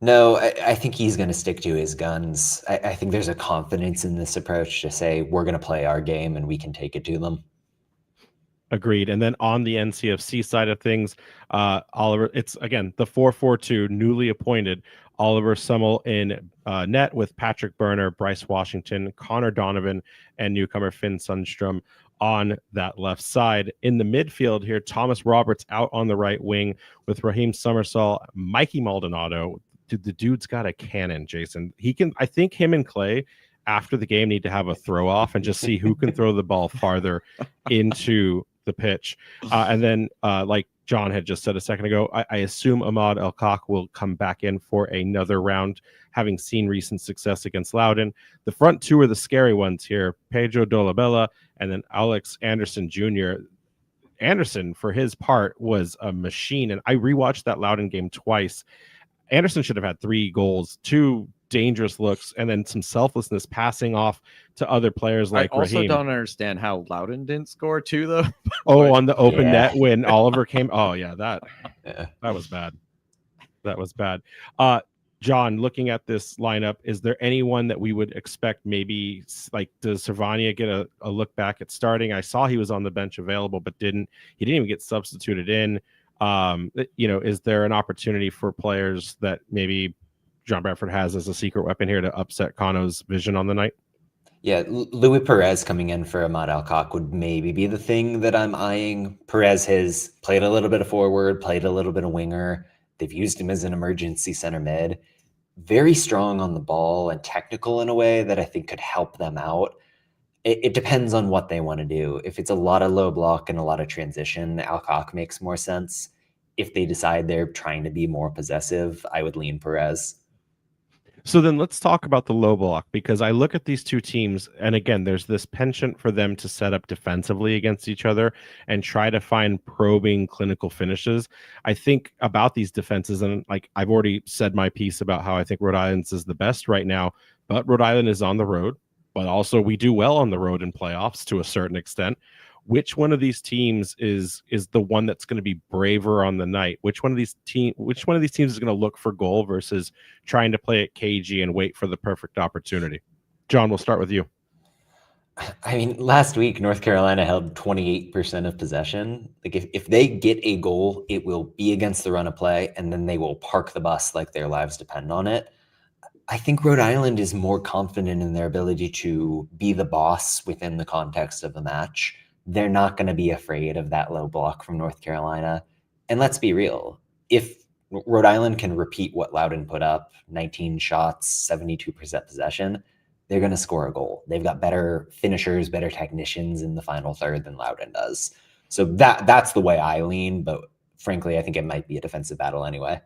No, I think he's going to stick to his guns. I think there's a confidence in this approach to say we're going to play our game and we can take it to them.
Agreed. And then on the NCFC side of things, Oliver, it's again the 4-4-2 newly appointed Oliver Summel in net with Patrick Burner, Bryce Washington, Connor Donovan, and newcomer Finn Sundstrom on that left side. In the midfield here, Thomas Roberts out on the right wing with Raheem Somersall, Mikey Maldonado. Dude, the dude's got a cannon, Jason. He can. I think him and Clay after the game need to have a throw off and just see who can throw the ball farther into the pitch. And then, like John had just said a second ago, I assume Ahmad El-Kak will come back in for another round, having seen recent success against Loudoun. The front two are the scary ones here, Pedro Dolabella and then Alex Anderson Jr. Anderson, for his part, was a machine. And I rewatched that Loudoun game twice. Anderson should have had 3 goals, 2 dangerous looks, and then some selflessness passing off to other players like
I also
Raheem.
don't understand how Loudoun didn't score too, though.
Oh, on the open net when Oliver came. Oh, yeah, that was bad. That was bad. John, looking at this lineup, is there anyone that we would expect maybe, like, does Servania get a look back at starting? I saw he was on the bench available, but he didn't even get substituted in. Is there an opportunity for players that maybe John Bradford has as a secret weapon here to upset Kano's vision on the night?
Yeah, Louis Perez coming in for Ahmad El-Kak would maybe be the thing that I'm eyeing. Perez has played a little bit of forward, played a little bit of winger. They've used him as an emergency center mid. Very strong on the ball and technical in a way that I think could help them out. It depends on what they want to do. If it's a lot of low block and a lot of transition, El-Kak makes more sense. If they decide they're trying to be more possessive, I would lean Perez.
So then let's talk about the low block, because I look at these two teams, and again, there's this penchant for them to set up defensively against each other and try to find probing clinical finishes. I think about these defenses, and like I've already said my piece about how I think Rhode Island's is the best right now, but Rhode Island is on the road, but also we do well on the road in playoffs to a certain extent. Which one of these teams is the one that's going to be braver on the night? Which one of these teams is going to look for goal versus trying to play it cagey and wait for the perfect opportunity? John, we'll start with you.
I mean, last week North Carolina held 28% of possession. Like if they get a goal, it will be against the run of play, and then they will park the bus like their lives depend on it. I think Rhode Island is more confident in their ability to be the boss within the context of the match. They're not going to be afraid of that low block from North Carolina. And let's be real. If Rhode Island can repeat what Loudoun put up, 19 shots, 72% possession, they're going to score a goal. They've got better finishers, better technicians in the final third than Loudoun does. So that's the way I lean. But frankly, I think it might be a defensive battle anyway.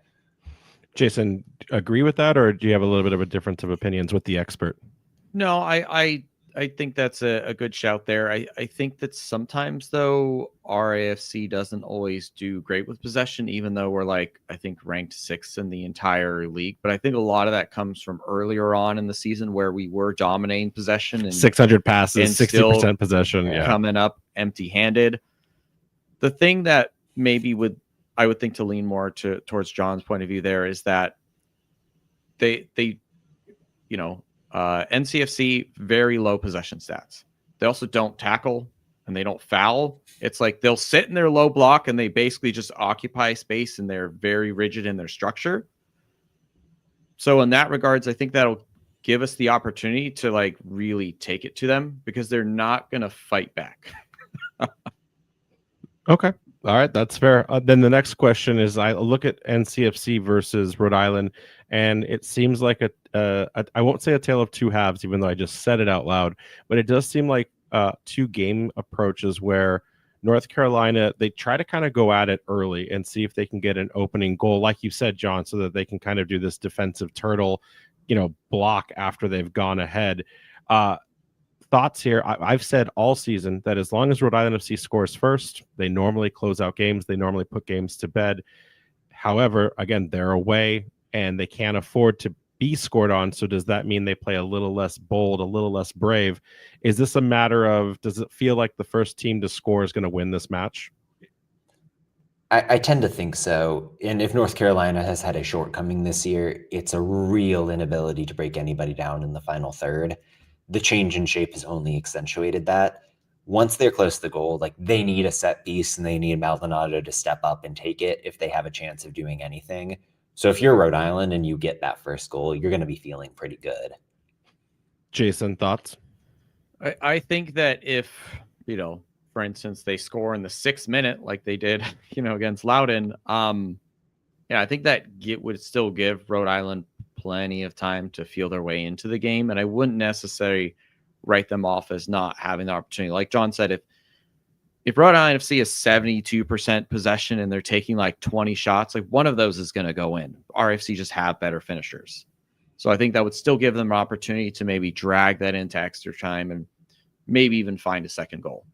Jason, agree with that, or do you have a little bit of a difference of opinions with the expert?
No, I think that's a good shout there. I think that sometimes, though, RIFC doesn't always do great with possession, even though we're I think ranked 6th in the entire league. But I think a lot of that comes from earlier on in the season where we were dominating possession and
600 passes, 60% possession,
coming up empty-handed. The thing that maybe I would think to lean more towards John's point of view there is that they NCFC, very low possession stats. They also don't tackle and they don't foul. It's like they'll sit in their low block and they basically just occupy space, and they're very rigid in their structure. So in that regards, I think that'll give us the opportunity to really take it to them, because they're not going to fight back.
Okay. All right, that's fair. Then the next question is, I look at NCFC versus Rhode Island, and it seems like I won't say a tale of two halves, even though I just said it out loud, but it does seem like two game approaches where North Carolina, they try to kind of go at it early and see if they can get an opening goal, like you said, John, so that they can kind of do this defensive turtle, block after they've gone ahead. Thoughts here. I've said all season that as long as Rhode Island FC scores first, they normally close out games. They normally put games to bed. However, again, they're away and they can't afford to be scored on. So does that mean they play a little less bold, a little less brave? Is this a matter of, does it feel like the first team to score is going to win this match?
I tend to think so. And if North Carolina has had a shortcoming this year, it's a real inability to break anybody down in the final third. The change in shape has only accentuated that. Once they're close to the goal, like they need a set piece and they need Maldonado to step up and take it if they have a chance of doing anything. So if you're Rhode Island and you get that first goal, you're going to be feeling pretty good.
Jason, thoughts?
I think that if, for instance, they score in the 6th minute like they did, against Loudoun, I think that would still give Rhode Island plenty of time to feel their way into the game. And I wouldn't necessarily write them off as not having the opportunity. Like John said, if Rhode Island FC is 72% possession and they're taking like 20 shots, like one of those is going to go in. RFC just have better finishers. So I think that would still give them an opportunity to maybe drag that into extra time and maybe even find a second goal.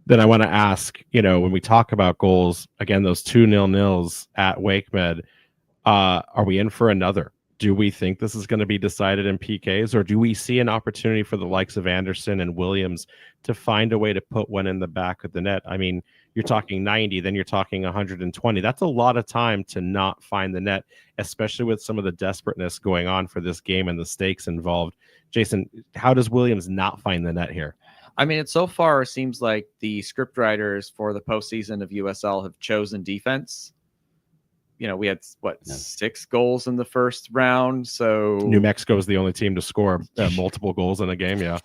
Then I want to ask, when we talk about goals, again, those 2-0 at WakeMed, are we in for another? Do we think this is going to be decided in PKs, or do we see an opportunity for the likes of Anderson and Williams to find a way to put one in the back of the net? I mean, you're talking 90, then you're talking 120. That's a lot of time to not find the net, especially with some of the desperateness going on for this game and the stakes involved. Jason, how does Williams not find the net here?
I mean, it so far seems like the scriptwriters for the postseason of USL have chosen defense. We had 6 goals in the first round. So
New Mexico is the only team to score multiple goals in a game. Yeah.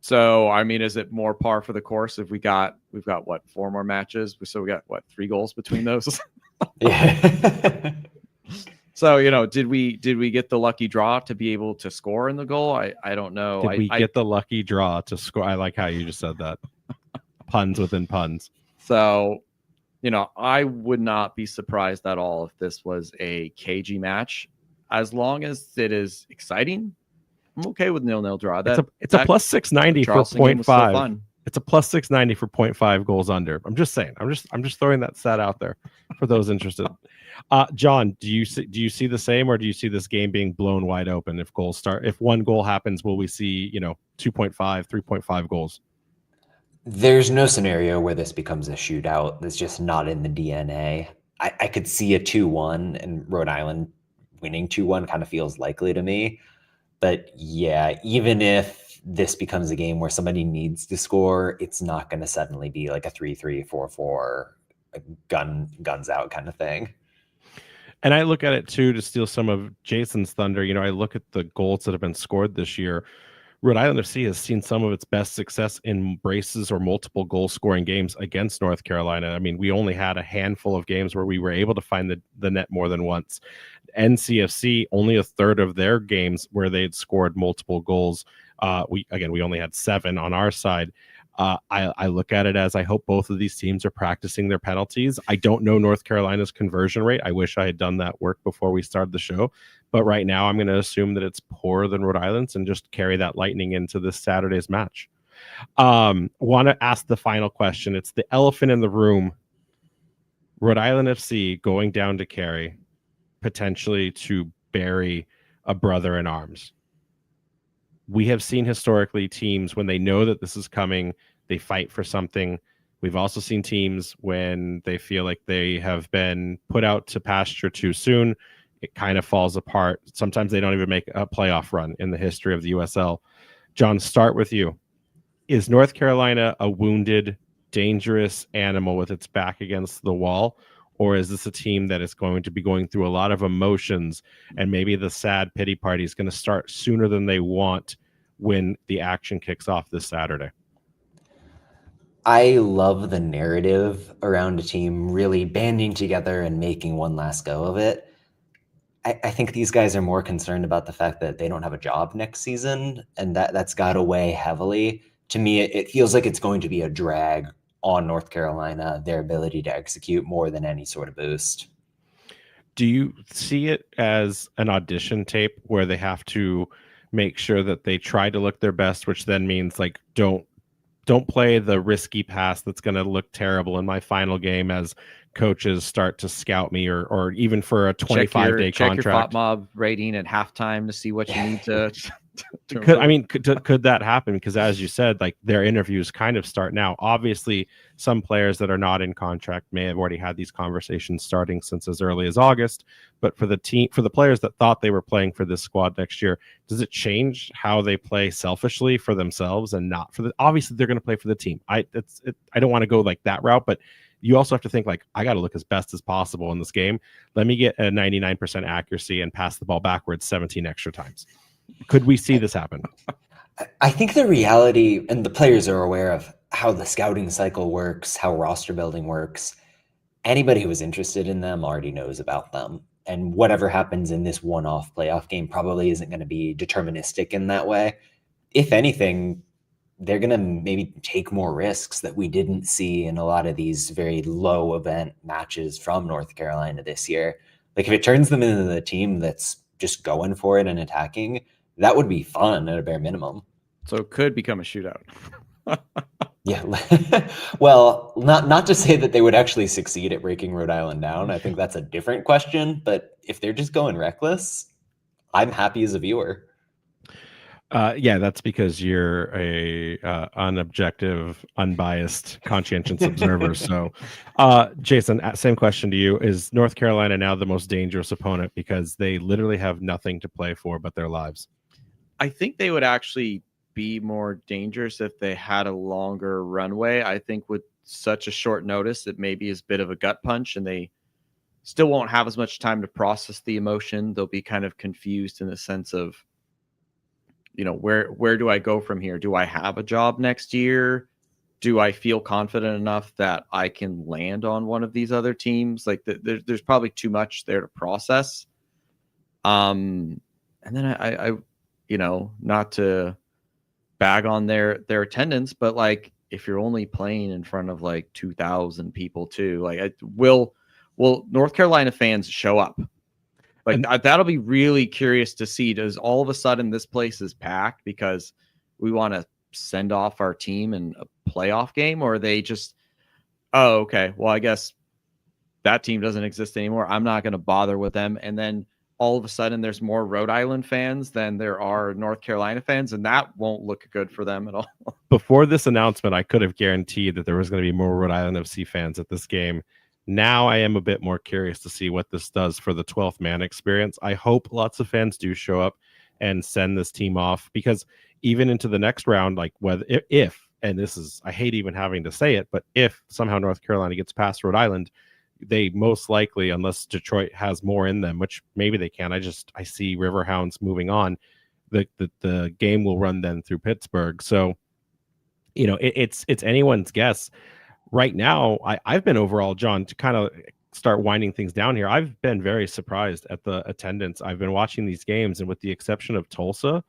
So, I mean, is it more par for the course if we've got 4 more matches? So we got 3 goals between those.
Yeah.
So, did we get the lucky draw to be able to score in the goal? I don't know.
Did we get the lucky draw to score? I like how you just said that. Puns within puns.
So, I would not be surprised at all if this was a cagey match. As long as it is exciting, I'm okay with 0-0 draw.
It's a plus 690 for 0.5. It's a plus 690 for 0.5 goals under. I'm just saying. I'm just throwing that stat out there for those interested. John, do you see the same, or do you see this game being blown wide open if one goal happens? Will we see 2.5, 3.5 goals?
There's no scenario where this becomes a shootout. That's just not in the DNA. I could see a 2-1, and Rhode Island winning 2-1 kind of feels likely to me. But yeah, even if this becomes a game where somebody needs to score, it's not going to suddenly be like a 3-3, 4-4, guns out kind of thing.
And I look at it too, to steal some of Jason's thunder. I look at the goals that have been scored this year. Rhode Island FC has seen some of its best success in braces or multiple goal scoring games against North Carolina. I mean, we only had a handful of games where we were able to find the net more than once. NCFC, only a third of their games where they'd scored multiple goals. We only had 7 on our side. I look at it as I hope both of these teams are practicing their penalties. I don't know North Carolina's conversion rate. I wish I had done that work before we started the show. But right now, I'm going to assume that it's poorer than Rhode Island's and just carry that lightning into this Saturday's match. Want to ask the final question. It's the elephant in the room. Rhode Island FC going down to Cary, potentially to bury a brother in arms. We have seen historically teams, when they know that this is coming, they fight for something. We've also seen teams when they feel like they have been put out to pasture too soon, it kind of falls apart. Sometimes they don't even make a playoff run in the history of the USL. John, start with you. Is North Carolina a wounded, dangerous animal with its back against the wall? Or is this a team that is going to be going through a lot of emotions, and maybe the sad pity party is going to start sooner than they want when the action kicks off this Saturday?
I love the narrative around a team really banding together and making one last go of it. I think these guys are more concerned about the fact that they don't have a job next season, and that's got to weigh heavily. To me, it feels like it's going to be a drag on North Carolina, their ability to execute, more than any sort of boost.
Do you see it as an audition tape where they have to make sure that they try to look their best, which then means like don't play the risky pass that's going to look terrible in my final game as coaches start to scout me, or even for a 25-day contract.
Check your FOTMOB rating at halftime to see what you need to
Could that happen? Because as you said, like their interviews kind of start now. Obviously, some players that are not in contract may have already had these conversations starting since as early as August. But for the players that thought they were playing for this squad next year, does it change how they play selfishly for themselves and not for the? Obviously, they're going to play for the team. I don't want to go like that route, but you also have to think like, I got to look as best as possible in this game. Let me get a 99% accuracy and pass the ball backwards 17 extra times. Could we see this happen?
I think the reality, and the players are aware of how the scouting cycle works, how roster building works. Anybody who is interested in them already knows about them. And whatever happens in this one-off playoff game probably isn't going to be deterministic in that way. If anything, they're going to maybe take more risks that we didn't see in a lot of these very low event matches from North Carolina this year. Like if it turns them into the team that's just going for it and attacking, that would be fun at a bare minimum.
So it could become a shootout.
Yeah. Well, not to say that they would actually succeed at breaking Rhode Island down. I think that's a different question. But if they're just going reckless, I'm happy as a viewer.
Yeah, that's because you're a unobjective, unbiased, conscientious observer. So, Jason, same question to you. Is North Carolina now the most dangerous opponent because they literally have nothing to play for but their lives?
I think they would actually be more dangerous if they had a longer runway. I think with such a short notice, it maybe is a bit of a gut punch, and they still won't have as much time to process the emotion. They'll be kind of confused in the sense of, where do I go from here? Do I have a job next year? Do I feel confident enough that I can land on one of these other teams? Like there's probably too much there to process. And then I not to bag on their attendance, but like if you're only playing in front of like 2,000 people too, like will North Carolina fans show up? Like that'll be really curious to see. Does all of a sudden this place is packed because we want to send off our team in a playoff game, or are they just, oh, okay, well, I guess that team doesn't exist anymore. I'm not going to bother with them. And then all of a sudden there's more Rhode Island fans than there are North Carolina fans, and that won't look good for them at all.
Before this announcement, I could have guaranteed that there was going to be more Rhode Island FC fans at this game. Now I am a bit more curious to see what this does for the 12th man experience. I hope lots of fans do show up and send this team off, because even into the next round, like if, and this is, I hate even having to say it, but if somehow North Carolina gets past Rhode Island, they most likely, unless Detroit has more in them, which maybe they can. I see Riverhounds moving on. The game will run then through Pittsburgh. So, it's anyone's guess. Right now, I've been overall, John, to kind of start winding things down here, I've been very surprised at the attendance. I've been watching these games, and with the exception of Tulsa,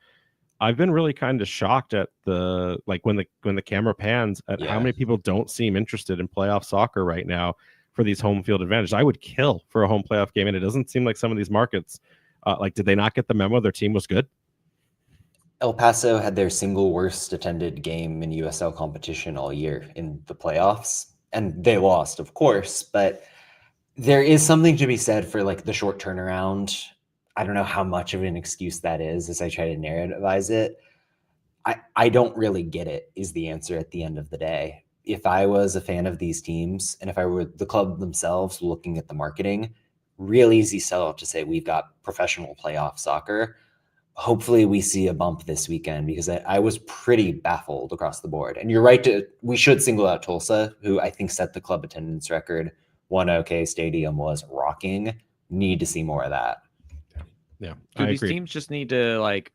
I've been really kind of shocked at the, like when the camera pans at how many people don't seem interested in playoff soccer right now for these home field advantages. I would kill for a home playoff game, and it doesn't seem like some of these markets, did they not get the memo their team was good?
El Paso had their single worst attended game in USL competition all year in the playoffs, and they lost, of course, but there is something to be said for like the short turnaround. I don't know how much of an excuse that is as I try to narrativize it. I don't really get it, is the answer at the end of the day. If I was a fan of these teams, and if I were the club themselves looking at the marketing, real easy sell to say we've got professional playoff soccer. Hopefully we see a bump this weekend, because I was pretty baffled across the board. And you're right, we should single out Tulsa, who I think set the club attendance record. One OK stadium was rocking. Need to see more of that.
Yeah.
Do these teams just need to like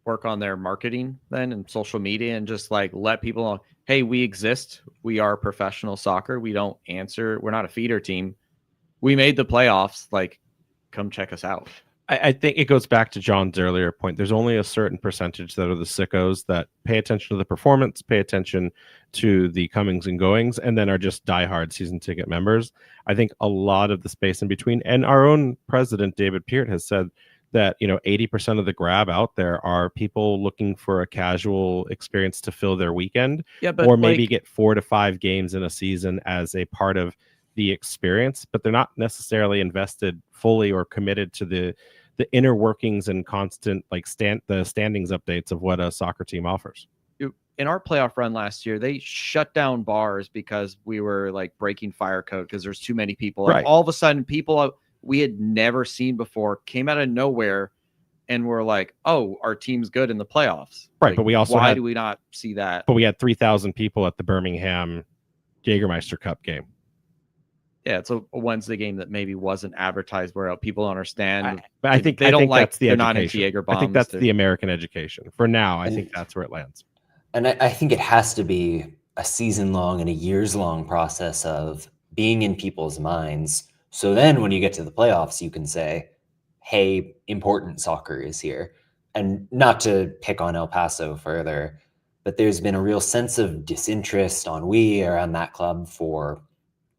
work on their marketing then and social media, and just like let people know, hey, we exist. We are professional soccer. We don't answer. We're not a feeder team. We made the playoffs. Like, come check us out.
I think it goes back to John's earlier point. There's only a certain percentage that are the sickos that pay attention to the performance, pay attention to the comings and goings, and then are just diehard season ticket members. I think a lot of the space in between, and our own president, David Peart, has said that 80% of the grab out there are people looking for a casual experience to fill their weekend, or maybe get 4 to 5 games in a season as a part of the experience, but they're not necessarily invested fully or committed to the the inner workings and constant like the standings updates of what a soccer team offers.
In our playoff run last year, they shut down bars because we were like breaking fire code because there's too many people.
Right.
And all of a sudden, people we had never seen before came out of nowhere and were like, "Oh, our team's good in the playoffs."
Right,
like,
but we also
why do we not see that?
But we had 3,000 people at the Birmingham Jägermeister Cup game.
Yeah, it's a Wednesday game that maybe wasn't advertised where people don't understand.
But I think
they don't like
that's the
they're
education.
not into Jaeger bombs.
I think that's the American education. For now, I think that's where it lands.
And I think it has to be a season-long and a years-long process of being in people's minds. So then when you get to the playoffs, you can say, hey, important soccer is here. And not to pick on El Paso further, but there's been a real sense of disinterest around that club for,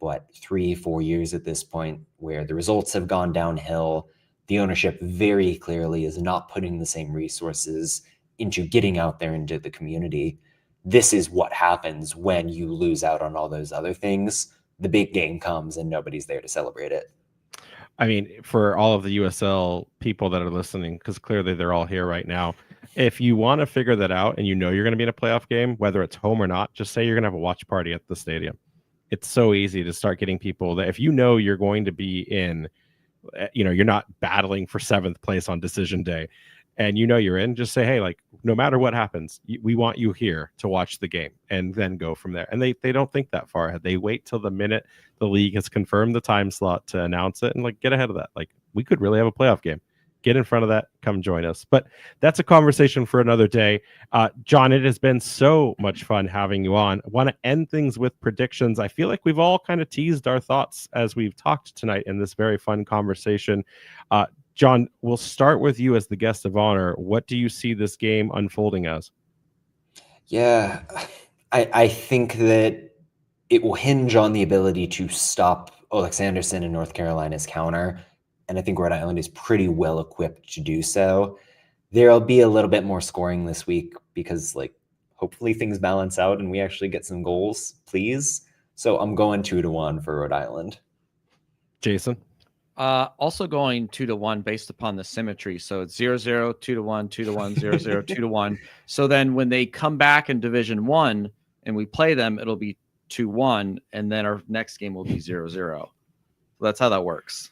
3-4 years at this point, where the results have gone downhill. The ownership very clearly is not putting the same resources into getting out there into the community. This is what happens when you lose out on all those other things. The big game comes and nobody's there to celebrate it.
I mean, for all of the USL people that are listening, because clearly they're all here right now, if you want to figure that out and you know you're going to be in a playoff game, whether it's home or not, just say you're going to have a watch party at the stadium. It's so easy to start getting people that if you know you're going to be in, you're not battling for 7th place on decision day and you're in, just say, hey, like, no matter what happens, we want you here to watch the game and then go from there. And they don't think that far ahead. They wait till the minute the league has confirmed the time slot to announce it and like get ahead of that. Like, we could really have a playoff game. Get in front of that. Come join us. But that's a conversation for another day. John, it has been so much fun having you on. I want to end things with predictions. I feel like we've all kind of teased our thoughts as we've talked tonight in this very fun conversation. John, we'll start with you as the guest of honor. What do you see this game unfolding as?
Yeah, I think that it will hinge on the ability to stop Alexanderson in North Carolina's counter. And I think Rhode Island is pretty well equipped to do so. There'll be a little bit more scoring this week because, hopefully things balance out and we actually get some goals, please. So I'm going 2-1 for Rhode Island.
Jason?
Also going 2-1 based upon the symmetry. So it's 0-0, 2-1, 2-1, 0-0, 2-1. So then when they come back in Division 1 and we play them, it'll be 2-1, and then our next game will be 0-0. So that's how that works.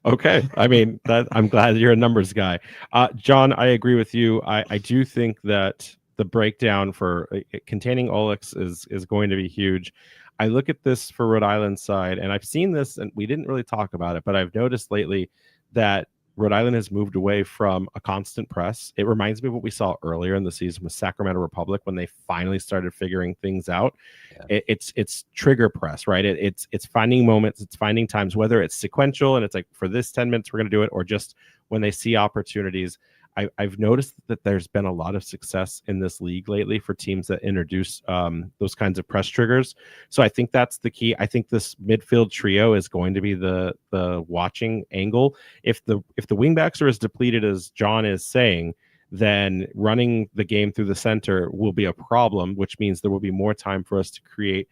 Okay. I mean, I'm glad you're a numbers guy. John, I agree with you. I do think that the breakdown for containing Olex is going to be huge. I look at this for Rhode Island's side, and I've seen this, and we didn't really talk about it, but I've noticed lately that Rhode Island has moved away from a constant press. It reminds me of what we saw earlier in the season with Sacramento Republic when they finally started figuring things out. Yeah. It's trigger press, right? It's finding moments, it's finding times, whether it's sequential and it's like for this 10 minutes we're going to do it, or just when they see opportunities. I've noticed that there's been a lot of success in this league lately for teams that introduce those kinds of press triggers. So I think that's the key. I think this midfield trio is going to be the watching angle. If the wingbacks are as depleted as John is saying, then running the game through the center will be a problem, which means there will be more time for us to create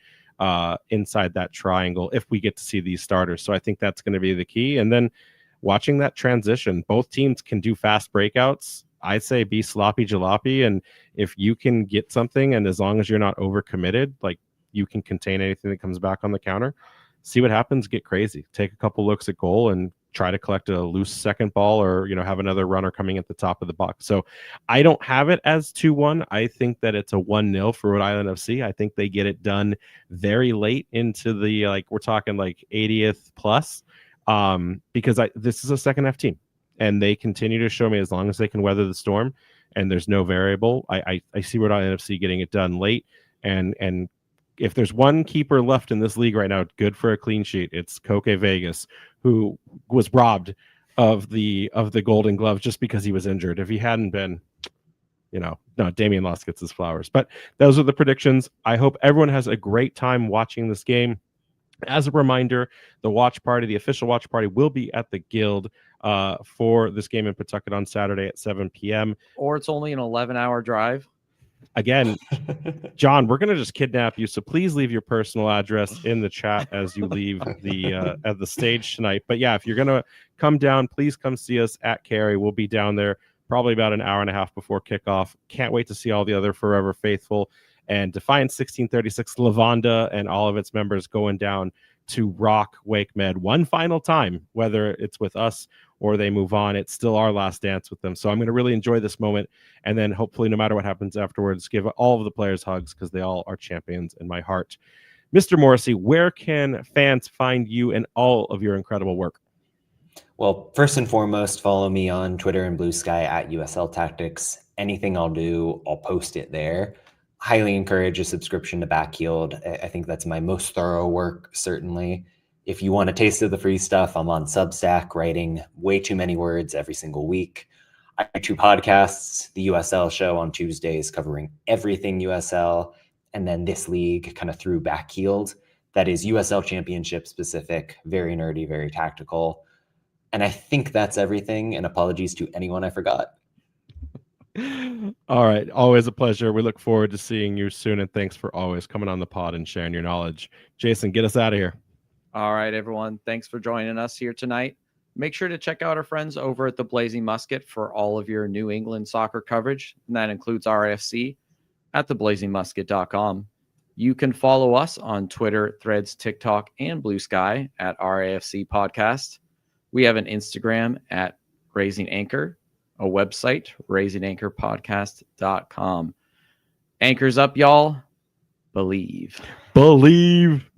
inside that triangle if we get to see these starters. So I think that's going to be the key. And then watching that transition, both teams can do fast breakouts. I say be sloppy jalopy, and if you can get something, and as long as you're not overcommitted, like you can contain anything that comes back on the counter, see what happens, get crazy, take a couple looks at goal and try to collect a loose second ball, or have another runner coming at the top of the box. So I don't have it as 2-1. I think that it's a 1-0 for Rhode Island FC. I think they get it done very late into the we're talking 80th plus. Because this is a second half team, and they continue to show me as long as they can weather the storm and there's no variable, I see Rhode Island FC getting it done late. And if there's one keeper left in this league right now, good for a clean sheet, it's Koke Vegas, who was robbed of the Golden Glove just because he was injured. If he hadn't been, no, Damian Loss gets his flowers. But those are the predictions. I hope everyone has a great time watching this game. As a reminder, the official watch party will be at the Guild for this game in Pawtucket on Saturday at 7 p.m.
Or it's only an 11-hour drive.
Again, John, we're gonna just kidnap you, so please leave your personal address in the chat as you leave the at the stage tonight. But yeah, if you're gonna come down, please come see us at Carey. We'll be down there probably about an hour and a half before kickoff. Can't wait to see all the other Forever Faithful and Defiant 1636 Lavanda and all of its members going down to rock Wake Med one final time, whether it's with us or they move on. It's still our last dance with them. So I'm going to really enjoy this moment. And then hopefully, no matter what happens afterwards, give all of the players hugs because they all are champions in my heart. Mr. Morrissey, where can fans find you and all of your incredible work?
Well, first and foremost, follow me on Twitter and Blue Sky at USLTactics. Anything I'll do, I'll post it there. Highly encourage a subscription to Backheeled. I think that's my most thorough work, certainly. If you want a taste of the free stuff, I'm on Substack writing way too many words every single week. I have 2 podcasts, the USL show on Tuesdays covering everything USL, and then this league kind of through Backheeled. That is USL Championship specific, very nerdy, very tactical. And I think that's everything, and apologies to anyone I forgot.
All right. Always a pleasure. We look forward to seeing you soon, and thanks for always coming on the pod and sharing your knowledge. Jason, get us out of here.
All right, everyone. Thanks for joining us here tonight. Make sure to check out our friends over at the Blazing Musket for all of your New England soccer coverage, and that includes RIFC at theblazingmusket.com. You can follow us on Twitter, Threads, TikTok, and Blue Sky at RIFC Podcast. We have an Instagram at Raising Anchor, a website, raisinganchorpodcast.com. Anchors up, y'all. Believe.
Believe.